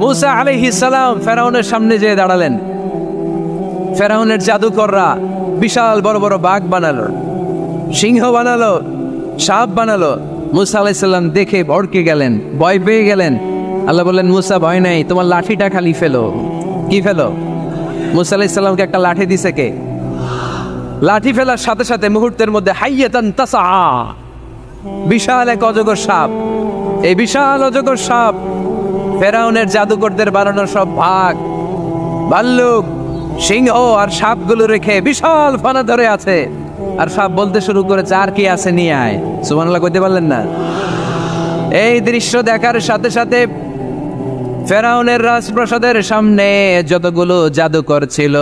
মূসা আলাইহিস সালাম ফেরাউনের সামনে যেয়ে দাঁড়ালেন। ফেরাউনের জাদুকররা বিশাল বড় বড় বাঘ বানালো, সিংহ বানালো, সাপ বানালো। মূসা আলাইহিস সালাম দেখে ভড়কে গেলেন, ভয় পেয়ে গেলেন। আল্লাহ বললেন, মূসা ভয় নাই, তোমার লাঠিটা খালি ফেলো। কি ফেলো? মূসা আলাইহিস সালামকে একটা লাঠি দিছে কে? লাঠি ফেলার সাথে সাথে মুহূর্তের মধ্যে হাইয়াতান তাসআ, বিশাল এক অজগর সাপ। এই বিশাল অজগর সাপ ফেরাউনের জাদুকরদের বানানো সব বাঘ, ভাল্লুক, সিংহ আর সাপগুলো রেখে বিশাল ফানা ধরে আছে। আর সাপ বলতে শুরু করেছে, আর কি আছে নিয়ে আয়। সুবহানাল্লাহ কইতে পারলেন না? এই দৃশ্য দেখার সাথে সাথে ফেরাউনের রাজপ্রাসাদের সামনে যতগুলো জাদুকর ছিল,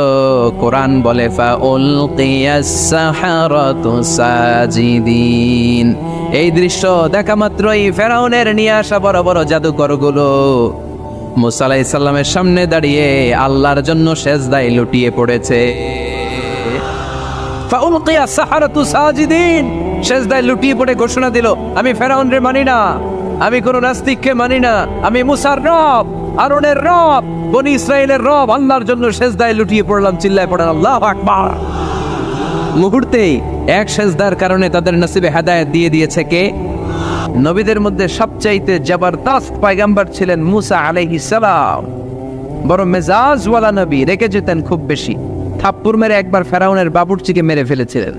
কোরআন বলে ফাউলকিয়াস সাহারাতু সাজিদিন। এই দৃশ্য দেখা মাত্রই ফেরাউনের নিয়ে আসা বড় বড় জাদুকরগুলো মূসা আলাইহিস সালামের সামনে দাঁড়িয়ে আল্লাহর জন্য সেজদায় লুটিয়ে পড়েছে। ফাউলকিয়াস সাহারাতু সাজিদিন, সেজদায় লুটিয়ে পড়ে ঘোষণা দিল, আমি ফেরাউনরে মানি না, আমি কোন নাস্তিককে মানি না, আমি মুসার রব, হারুনের রব, বনি ইসরাইলের রব, আল্লাহর জন্য সেজদায় লুটিয়ে পড়লাম। চিল্লায় পড়েন আল্লাহু আকবার। মুহূর্তেই এক সেজদার কারণে তাদের নসিবে হেদায়েত দিয়ে দিয়েছে কে? নবীদের মধ্যে সবচাইতে জবরদস্ত পয়গম্বর ছিলেন মূসা আলাইহিস সালাম। বড় মেজাজওয়ালা নবী, রেখে যেতেন খুব বেশি। থাপ্পড় মেরে একবার ফেরাউনের বাবুর্চিকে মেরে ফেলেছিলেন।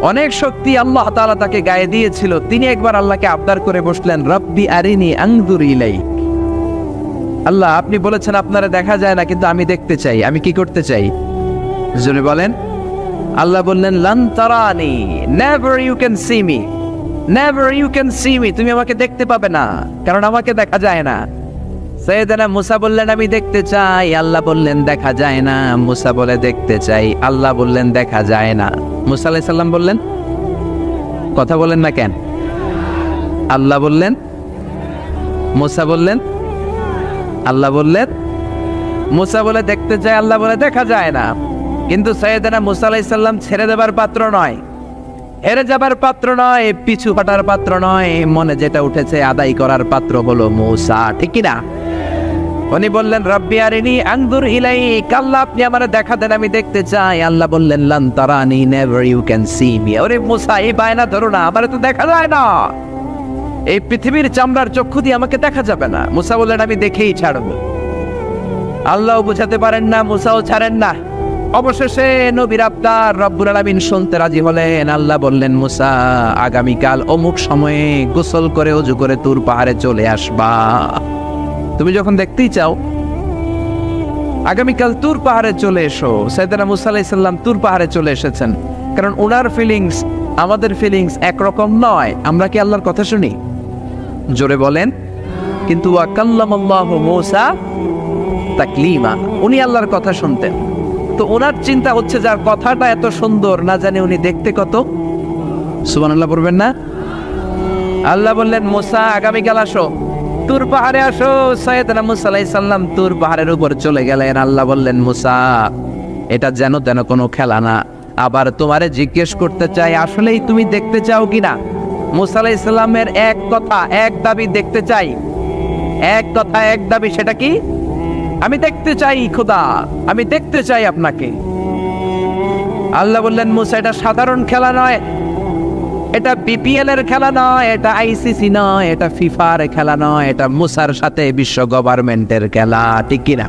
অনেক শক্তি আল্লাহ তাআলা তাকে গায়ে দিয়েছিল। তিনি একবার আল্লাহকে আবদার করে বসলেন, রব্বি আরিনি আনজুর ইলাইক। আল্লাহ, আপনি বলেছেন আপনারা দেখা যায় না, কিন্তু আমি দেখতে চাই। আমি কি করতে চাই? জোরে বলেন। আল্লাহ বললেন, লান তারানি, never you can see me, never you can see me. তুমি আমাকে দেখতে পাবে না, কারণ আমাকে দেখা যায় না। সাইয়েদনা মূসা বললেন, আমি দেখতে চাই। আল্লাহ বললেন, দেখা যায় না। মূসা বলে, দেখতে চাই। আল্লাহ বললেন, দেখা যায় না। মূসা আলাইহিস সালাম বললেন, কথা বলেন না কেন? আল্লাহ বললেন, মূসা বললেন, আল্লাহ বললেন। মূসা বলে দেখতে চাই, আল্লাহ বলে দেখা যায় না। কিন্তু সাইয়েদনা মূসা আলাইহিস সালাম ছেড়ে দেবার পাত্র নয়, হেরে যাবার পাত্র নয়, পিছু হটার পাত্র নয়। মনে যেটা উঠেছে আদায় করার পাত্র হলো মূসা, ঠিক কি না? উনি বললেন, রব্বি আরিনি আনজুর ইলাইক। আল্লাহ, আপনি আমারে দেখা দেন, আমি দেখতে চাই। আল্লাহ বললেন, লান তারানি, never you can see me. ওরে মূসা, এই বায়না ধরো না, আমারে তো দেখা যায় না। এই পৃথিবীর চামড়ার চক্ষু দিয়ে আমাকে দেখা যাবে না। মূসা বললেন, আমি দেখেই ছাড়বো। আল্লাহও বুঝাতে পারেন না, মূসাও ছাড়েন না। অবশেষে নবীর আবদার রব্বুল আলামিন শুনতে রাজি হলেন। আল্লাহ বললেন, মূসা, আগামীকাল অমুক সময়ে গোসল করে ওযু করে তুর পাহাড়ে চলে আসবা। তুমি যখন দেখতেই চাও, আগামীকাল তুর পাহাড়ে চলে এসো। সাইয়েদনা মূসা আলাইহিস সালাম তুর পাহাড়ে চলে এসেছেন, কারণ ওনার ফিলিংস আমাদের ফিলিংস একরকম নয়। আমরা কি আল্লাহর কথা শুনি? জোরে বলেন। কিন্তু ওয়া কাল্লামাল্লাহু মূসা তাকলিমা, উনি আল্লাহর কথা শুনতেন। তো ওনার চিন্তা হচ্ছে, যার কথাটা এত সুন্দর, না জানে উনি দেখতে কত। সুবহানাল্লাহ পড়বেন না? আল্লাহ বললেন, মূসা, আগামীকাল আসো, তুর পাহাড়ে আসো। সাইয়েদনা মূসা আলাইহিস সালাম তুর পাহাড়ের উপর চলে গেলেন। আল্লাহ বললেন, মূসা, এটা যেন তেন কোনো খেলা না। আবার তোমারে জিজ্ঞেস করতে চাই, আসলেই তুমি দেখতে চাও কিনা? মূসা আলাইহিস সালামের এক কথা এক দাবি, দেখতে চাই। এক কথা এক দাবি, সেটা কি? আমি দেখতে চাই খোদা, আমি দেখতে চাই আপনাকে। আল্লাহ বললেন, মূসা, এটা সাধারণ খেলা নয়, এটা বিপিএল এর খেলা নয়, এটা আইসিসি নয়, এটা ফিফার খেলা নয়, এটা মূসার সাথে বিশ্ব গভর্নমেন্টের খেলা, ঠিক কিনা?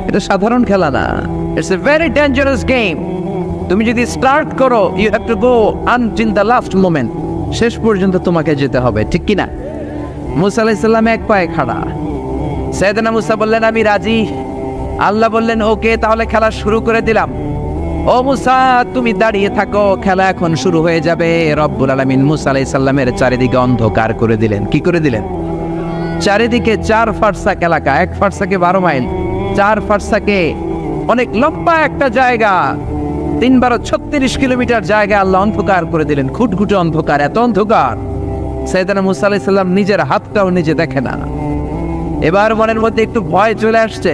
এটা সাধারণ খেলা না, it's a very dangerous game. তুমি যদি স্টার্ট করো, you have to go until the last moment. শেষ পর্যন্ত তোমাকে যেতে হবে, ঠিক কিনা? মূসা আলাইহিস সালাম এক পায়ে খাড়া। সাইয়েদনা মূসা বললেন, আমি রাজি। আল্লাহ বললেন, ওকে, তাহলে খেলা শুরু করে দিলাম। ও মূসা, তুমি দাঁড়িয়ে থাকো, খেলা এখন শুরু হয়ে যাবে। রব্বুল আলামিন মূসা আলাইহিস সালামের চারিদিকে অন্ধকার করে দিলেন। কি করে দিলেন? চারিদিকে 4 ফারসাক এলাকা, 1 ফারসাকে 12 মাইল, 4 ফারসাকে অনেক লম্বা একটা জায়গা, 3 × 36 কিলোমিটার জায়গা আল্লাহ অন্ধকার করে দিলেন। খুটখুটে অন্ধকার, এত অন্ধকার সাইয়েদনা মূসা আলাইহিস সালাম নিজের হাতটাও নিজে দেখে না। এবার মনের মধ্যে একটু ভয় চলে আসছে,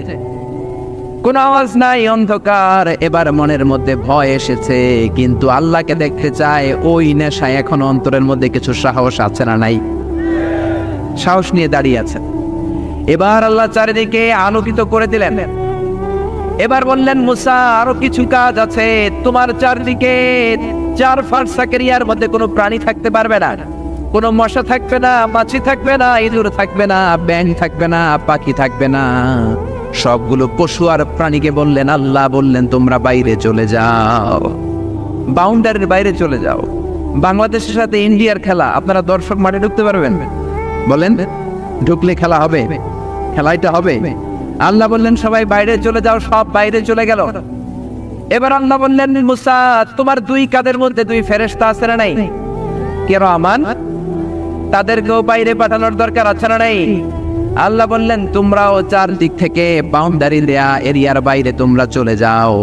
কোন আওয়াজ নাই, অন্ধকার। এবার মনের মধ্যে ভয় এসেছে, কিন্তু আল্লাহকে দেখতে চায়। ওই নেশায় এখন অন্তরের মধ্যে কিছু সাহস আছে না নাই? সাহস নিয়ে দাঁড়িয়ে আছেন। এবার আল্লাহ চারিদিকে আলোকিত করে দিলেন। এবার বললেন, মুসা আরো কিছু কাজ আছে, তোমার চারদিকে 4 ফারসাক এরিয়ার মধ্যে কোনো প্রাণী থাকতে পারবে না, কোনো মশা থাকবে না, মাছি থাকবে না, ইঁদুর থাকবে না, ব্যাঙ থাকবে না, পাখি থাকবে না। সবগুলো পশু আর প্রাণীকে বললেন, আল্লাহ বললেন তোমরা বাইরে চলে যাও, বাউন্ডারির বাইরে চলে যাও। বাংলাদেশের সাথে ইন্ডিয়ার খেলা, আপনারা দর্শক মাঠে ঢুকতে পারবেন? বলেন, ঢুকলে খেলা হবে? খেলাইটা হবে? আল্লাহ বললেন সবাই বাইরে চলে যাও, সব বাইরে চলে গেল। এবার আল্লাহ বললেন, মুসা তোমার 2 কাঁধের মধ্যে 2 ফেরেশতা আছে না নাই? কিরামান, তাদেরকেও বাইরে পাঠানোর দরকার আছে না নাই? আল্লাহ বললেন তোমরাও 4 দিক থেকে বাউন্ডারি দেয়া এরিয়ার বাইরে তোমরা চলে যাও।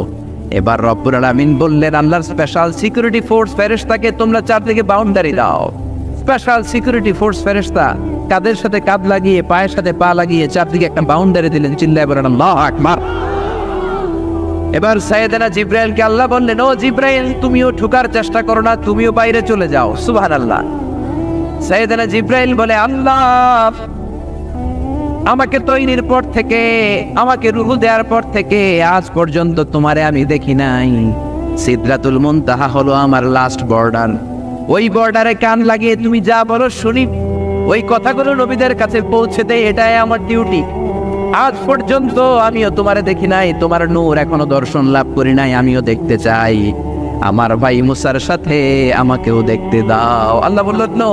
এবার রব্বুল আলামিন বললেন, আল্লাহর স্পেশাল সিকিউরিটি ফোর্স ফেরেশতাকে তোমরা 4 দিকে বাউন্ডারি দাও। স্পেশাল সিকিউরিটি ফোর্স ফেরেশতা কাদের সাথে কাঁধ লাগিয়ে, পায়ের সাথে পা লাগিয়ে 4 দিকে একটা বাউন্ডারি দিলেন। চিল্লায় বলেন আল্লাহু আকবার। এবার সাইয়েদনা জিব্রাইলকে আল্লাহ বললেন, ও জিব্রাইল তুমিও ঢোকার চেষ্টা করো না, তুমিও বাইরে চলে যাও। সুবহানাল্লাহ। সাইয়েদনা জিব্রাইল বলে, আল্লাহ আমাকে তৈরির পর থেকে, আমাকে রূহ দেওয়ার পর থেকে আজ পর্যন্ত তোমারে আমি দেখি নাই। সিদরাতুল মুনতাহা হলো আমার লাস্ট বর্ডার। ওই বর্ডারে কান লাগিয়ে তুমি যা বলো শুনি, ওই কথাগুলো নবীদের কাছে পৌঁছে দেয়, এটাই আমার ডিউটি। আজ পর্যন্ত আমিও তোমারে দেখি নাই, তোমার নূর এখনো দর্শন লাভ করি নাই, আমিও দেখতে চাই। আমার ভাই মুসার সাথে আমাকেও দেখতে দাও। আল্লাহ বলল, no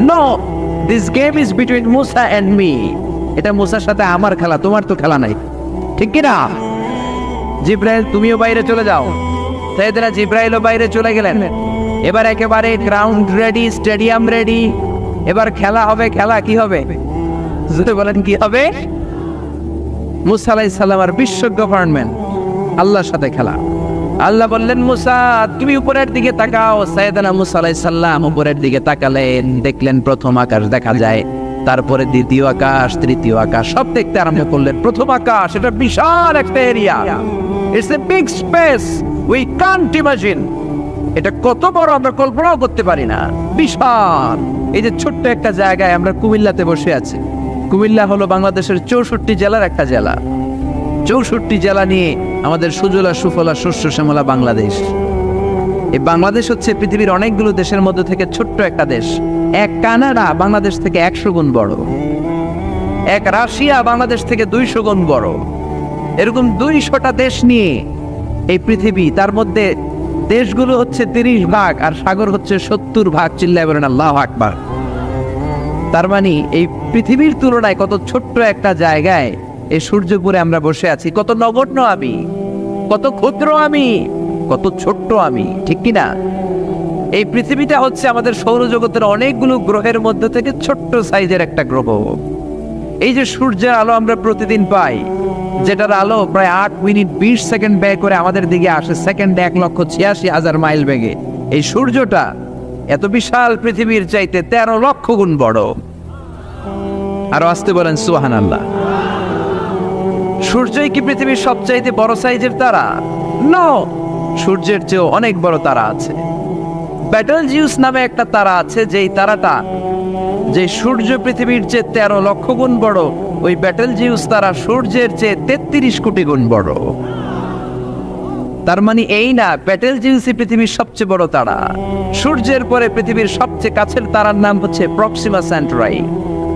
no, this game is between Musa and me. এটা মুসার সাথে আমার খেলা, তোমার তো খেলা নাই, ঠিক কি না? জিব্রাইল তুমিও বাইরে চলে যাও। সাইয়েদনা জিব্রাইলও বাইরে চলে গেলেন। এবার একেবারে গ্রাউন্ড রেডি, স্টেডিয়াম রেডি। এবার খেলা হবে। খেলা কি হবে? যদি বলেন কি হবে? মুসা আলাইহিস সালাম আর বিশ্ব গভর্নমেন্ট, আল্লাহর সাথে খেলা। আল্লাহ বললেন, মুসা তুমি উপরের দিকে তাকাও। সাইয়েদনা মুসা আলাইহিস সালাম উপরের দিকে তাকালেন, দেখলেন প্রথম আকাশ দেখা যায়, তারপরে দ্বিতীয় আকাশ, তৃতীয় আকাশ, সব দেখতে আরম্ভ করলেন। প্রথম আকাশ, এটা বিশাল একটা area, it's a big space, we can't imagine. এটা কত বড় আমরা কল্পনাও করতে পারি না, বিশাল। এই যে ছোট্ট একটা জায়গায় আমরা কুমিল্লাতে বসে আছি। কুমিল্লা হলো বাংলাদেশের 64 জেলার একটা জেলা। 64 জেলা নিয়ে আমাদের সুজলা সুফলা শস্য শ্যামলা বাংলাদেশ। এই বাংলাদেশ হচ্ছে পৃথিবীর অনেকগুলো দেশের মধ্যে থেকে ছোট্ট একটা দেশ। এক কানাডা বাংলাদেশ থেকে 100 গুণ বড়, এক রাশিয়া বাংলাদেশ থেকে 200 গুণ বড়। এরকম 200টা দেশ নিয়ে এই পৃথিবী, তার মধ্যে দেশগুলো হচ্ছে 30 ভাগ আর সাগর হচ্ছে 70 ভাগ। চিল্লায় বলেন আল্লাহু আকবার। তার মানে এই পৃথিবীর তুলনায় কত ছোট্ট একটা জায়গায় এই সূর্যপুরে আমরা বসে আছি। কত নগণ্য আমি, কত ক্ষুদ্র আমি, কত ছোট্ট আমি, ঠিক কিনা? এই পৃথিবীটা হচ্ছে আমাদের সৌরজগতের অনেকগুলো গ্রহের মধ্যে থেকে ছোট্ট সাইজের একটা গ্রহ। এই যে সূর্যের আলো আমরা প্রতিদিন পাই, যেটার আলো প্রায় 8 মিনিট 20 সেকেন্ড ব্যয় করে আমাদের দিকে আসে, সেকেন্ডে 1,86,000 মাইল বেগে। এই সূর্যটা এত বিশাল পৃথিবীর চাইতে 13 লক্ষ গুণ বড়। আরো আসতে বলেন সুবহানাল্লাহ। সূর্যই কি পৃথিবীর সবচাইতে বড় সাইজের তারা? নো, সূর্যের চেয়েও অনেক বড় তারা আছে। ব্যাটেলজিউস নামে একটা তারা আছে, যেই তারাটা, যে সূর্য পৃথিবীর চেয়ে 13 লক্ষ গুণ বড়, ওই ব্যাটেলজিউস তারা সূর্যের চেয়ে 33 কোটি গুণ বড়। তার মানে এই না ব্যাটেলজিউসই পৃথিবীর সবচেয়ে বড় তারা। সূর্যের পরে পৃথিবীর সবচেয়ে কাছের তারার নাম হচ্ছে প্রক্সিমা সেন্টরাই,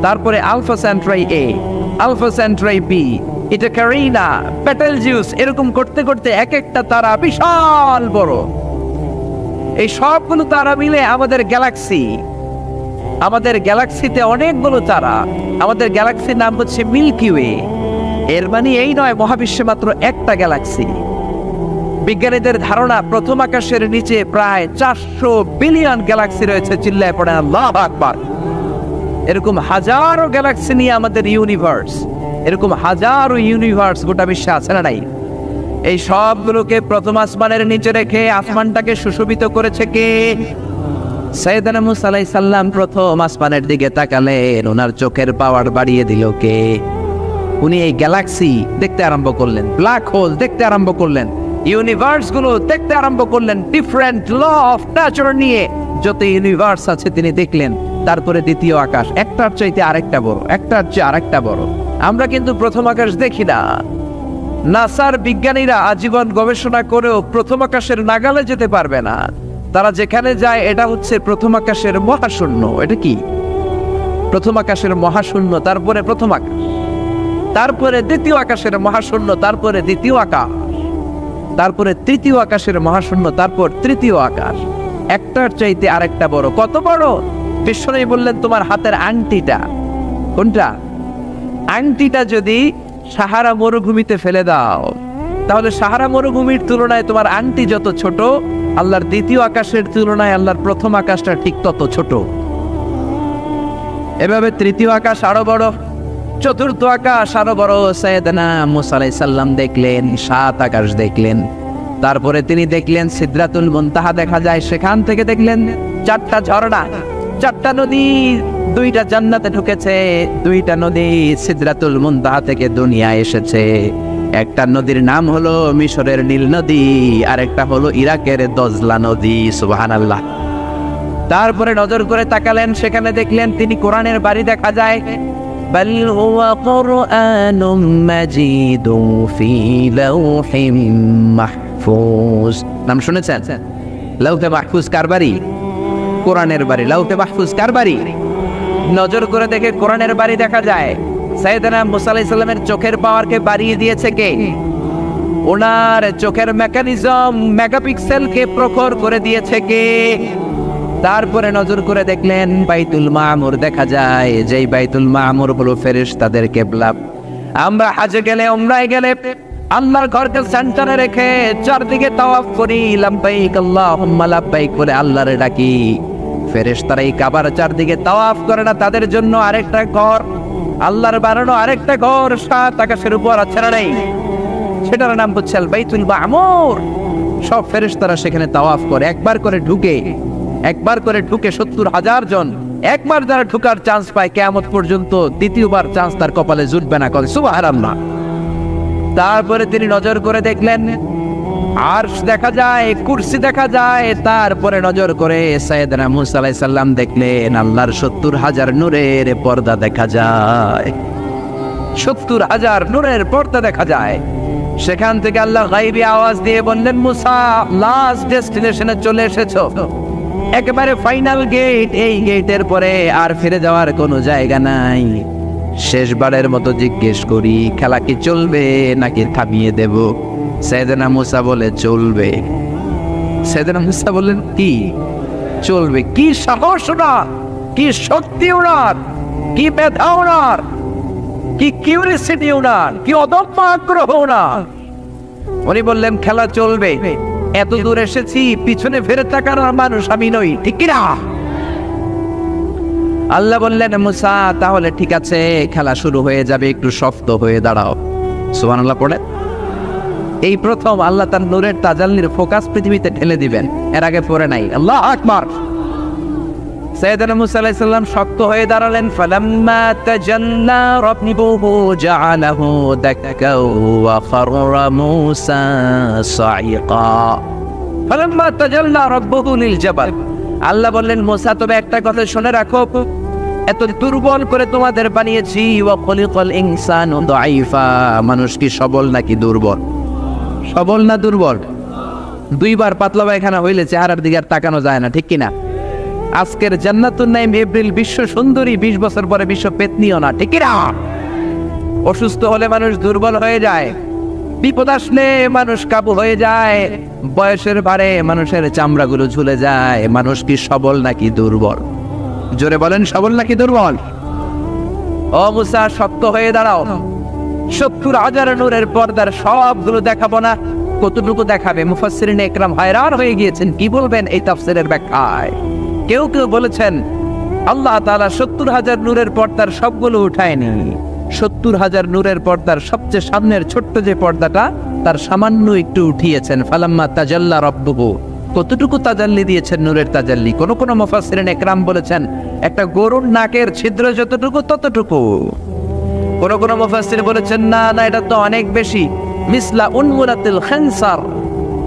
তারপরে আলফা সেন্টরাই এ, আলফা সেন্টরাই বি, এটা ক্যারিনা, ব্যাটেলজিউস, এরকম করতে করতে এক একটা তারা বিশাল বড়। এই সবগুলো তারা মিলে আমাদের গ্যালাক্সি। আমাদের গ্যালাক্সিতে অনেকগুলো তারা। আমাদের গ্যালাক্সির নাম হচ্ছে মিল্কি ওয়ে। এর মানে এই নয় মহাবিশ্বে মাত্র একটা গ্যালাক্সি। বিজ্ঞানীদের ধারণা প্রথম আকাশের নিচে প্রায় 400 বিলিয়ন গ্যালাক্সি রয়েছে। চিল্লায় পড়ে আল্লাহু আকবার। এরকম হাজারো গ্যালাক্সি নিয়ে আমাদের ইউনিভার্স, এরকম হাজারো ইউনিভার্স গোটা বিশ্বে আছে না নাই? এই সবগুলোকে প্রথম আসমানের নিচে রেখে আসমানটাকে সুশোভিত করেছে কে? সাইয়েদনা মুসা আলাইহিস সালাম প্রথম আসমানের দিকে তাকালেন, ওনার চোখের পাওয়ার বাড়িয়ে দিল কে? উনি এই গ্যালাক্সি দেখতে আরম্ভ করলেন, ব্ল্যাক হোল দেখতে আরম্ভ করলেন, ইউনিভার্স গুলো দেখতে আরম্ভ করলেন। ডিফারেন্ট ল অফ নেচার নিয়ে যত ইউনিভার্স আছে তিনি দেখলেন। তারপরে দ্বিতীয় আকাশ, একটার চাইতে আরেকটা বড়, একটার চেয়ে আরেকটা বড়। আমরা কিন্তু প্রথম আকাশ দেখি না। নাসার বিজ্ঞানীরা আজীবন গবেষণা করেও প্রথম আকাশের নাগালে যেতে পারবে না। তারা যেখানে যায় এটা হচ্ছে প্রথম আকাশের মহাশূন্য। এটা কি? প্রথম আকাশের মহাশূন্য, তারপরে প্রথম আকাশ, তারপরে দ্বিতীয় আকাশের মহাশূন্য, তারপরে দ্বিতীয় আকাশ, তারপরে তৃতীয় আকাশের মহাশূন্য, তারপর তৃতীয় আকাশ। একটার চাইতে আরেকটা বড়। কত বড়? বিশ্বনবী বললেন তোমার হাতের আংটিটা, কোনটা? আংটিটা যদি সাহারা মরুভূমিতে ফেলে দাও, তাহলে সাহারা মরুভূমির তুলনায় তোমার আংটি যত ছোট, আল্লাহর দ্বিতীয় আকাশের তুলনায় আল্লাহর প্রথম আকাশটা ঠিক তত ছোট। এভাবে তৃতীয় আকাশ আরো বড়, চতুর্থ আকাশ আরো বড়। সাইয়েদনা মুসা আলাইহিস সালাম দেখলেন 7 আকাশ দেখলেন। তারপরে তিনি দেখলেন সিদরাতুল মুনতাহা দেখা যায়, সেখান থেকে দেখলেন 4টা ঝর্ণা, 4টা নদী, 2টা জান্নাতে ঢুকেছে, 2টা নদী সিদরাতুল মুনতাহা থেকে দুনিয়ায় এসেছে। একটা নদীর নাম হলো মিশরের নীল নদী, আর একটা হলো ইরাকের দজলা নদী। সুবহানাল্লাহ। তারপরে নজর করে তাকালেন, সেখানে দেখলেন তিনি কোরআনের বাড়ি দেখা যায়। বাল হুয়া কুরআনুম মাজিদুন ফি লাওহিম মাহফুজ। নাম শুনেছেন? লাউহে মাহফুজ কার বাড়ি? কোরআনের বাড়ি। লাউহে মাহফুজ কার বাড়ি? নজর করে দেখে কোরআনের বাড়ি দেখা যায়। সাইয়েদনা মুসা আলাইহিস সালামের চোখের পাওয়ারকে বাড়িয়ে দিয়েছে কে? ওনার চোখের মেকানিজম, মেগাপিক্সেলকে প্রখর করে দিয়েছে কে? তারপরে নজর করে দেখলেন বাইতুল মামুর দেখা যায়, যেই বাইতুল মামুর হলো ফেরেশতাদের কিবলা। আমরা হজে গেলে, উমরায় গেলে আল্লাহর ঘরকে সেন্টারে রেখে চারদিকে তাওয়াফ করি, লাব্বাইক আল্লাহুম্মা লাব্বাইক বলে আল্লাহরে ডাকি। ফেরেশতারা এই কাবার চারদিকে তাওয়াফ করে না, তাদের জন্য আরেকটা ঘর, আল্লাহর বানানো আরেকটা ঘর 7 আকাশের উপর আছে না নেই? সেটার নাম হচ্ছে আল বাইতুল মামুর। সব ফেরেশতারা সেখানে তাওয়াফ করে, একবার করে ঢুকে 70,000 জন। একবার যারা ঢুকার চান্স পায়, কিয়ামত পর্যন্ত দ্বিতীয়বার চান্স তার কপালে জুটবে না। করে সুবহানাল্লাহ। তারপরে তিনি নজর করে দেখলেন আরশ দেখা যায়, কুরসি দেখা যায়। তারপরে নজর করে সাইয়েদনা মুসা আলাইহিস সালাম দেখলেন আল্লাহর 70,000 নূরের পর্দা দেখা যায়। 70,000 নূরের পর্দা দেখা যায়। সেখান থেকে আল্লাহ গায়বী আওয়াজ দিয়ে বললেন, মুসা লাস্ট ডেস্টিনেশনে চলে এসেছো, একেবারে ফাইনাল গেট। এই গেটের পরে আর ফিরে যাওয়ার কোনো জায়গা নাই। শেষবারের মতো জিজ্ঞেস করি, খেলা কি চলবে নাকি থামিয়ে দেব? সাইয়েদনা মুসা বলে চলবে। সাইয়েদনা মুসা বললেন কি চলবে? কি সাহস ওনার, কি শক্তি ওনার, কি মেধা ওনার, কি কিউরিসিটি ওনার, কি অদম্য আগ্রহ ওনার। উনি বললেন খেলা চলবে। এত দূর এসেছি, পিছনে ফিরে তাকানোর মানুষ আমি নই, ঠিক কিনা? আল্লাহ বললেন মুসা তাহলে ঠিক আছে, খেলা শুরু হয়ে যাবে, একটু শক্ত হয়ে দাঁড়াও। সুবহানাল্লাহ পড়ে। এই প্রথম আল্লাহ তার নূরের তাজাল্লির ফোকাস পৃথিবীতে ঢেলে দিবেন, এর আগে পড়ে নাই। আল্লাহু আকবার। সাইয়েদনা মুসা আলাইহিস সালাম শক্ত হয়ে দাঁড়ালেন। ফালাম্মা তাজাল্লা রাব্বুহু জাআলাহু দাক্কাও ওয়া খাররা মুসা সাইকা। ফালাম্মা তাজাল্লা রাব্বুহু লিল জাবাল। আল্লাহ বললেন মুসা তবে একটা কথা শুনে রাখো, এত দুর্বল করে তোমাদের বানিয়েছি। ওয়া খলিকাল ইনসানু দাঈফা। মানুষ কি সবল নাকি দুর্বল? সবল না দুর্বল? 2বার পাতলা পায়খানা হইলে চেহারার দিকে আর তাকানো যায় না, ঠিক কিনা? আজকের জান্নাতুন নাইম এপ্রিল বিশ্ব সুন্দরী, 20 বছর পরে বিশ্ব পেতনিও না, ঠিক কিনা? অসুস্থ হলে মানুষ দুর্বল হয়ে যায়, বিপদ আসলে মানুষ কাবু হয়ে যায়, বয়সের ভারে মানুষের চামড়াগুলো ঝুলে যায়। মানুষ কি সবল নাকি দুর্বল? জোরে বলেন, সবল নাকি দুর্বল? ও মুসা শক্ত হয়ে দাঁড়াও। 70,000 নূরের পর্দার সবগুলো দেখাবো না, কতটুকু দেখাবে? মুফাসসিরিন ইকরাম হায়রান হয়ে গিয়েছেন, কি বলবেন এই তাফসীরের ব্যাখ্যায়। কেউ কেউ বলেছেন আল্লাহ তাআলা 70,000 নূরের পর্দার সবগুলো উঠায়নি। 70,000 নূরের পর্দার সবচেয়ে সামনের ছোট্ট যে পর্দাটা, তার সামান্য একটু উঠিয়েছেন। ফালাম্মা তাজাল্লা রাব্বুহু। কতটুকু তাজাল্লি দিয়েছেন নূরের তাজাল্লি? কোন কোন মুফাসসিরিন ইকরাম বলেছেন একটা গরুর নাকের ছিদ্র যতটুকু ততটুকু। কোন কোন মুফাসসির বলেছেন না না, এটা তো অনেক বেশি। মিসলা উনমুলাতিল খানসার।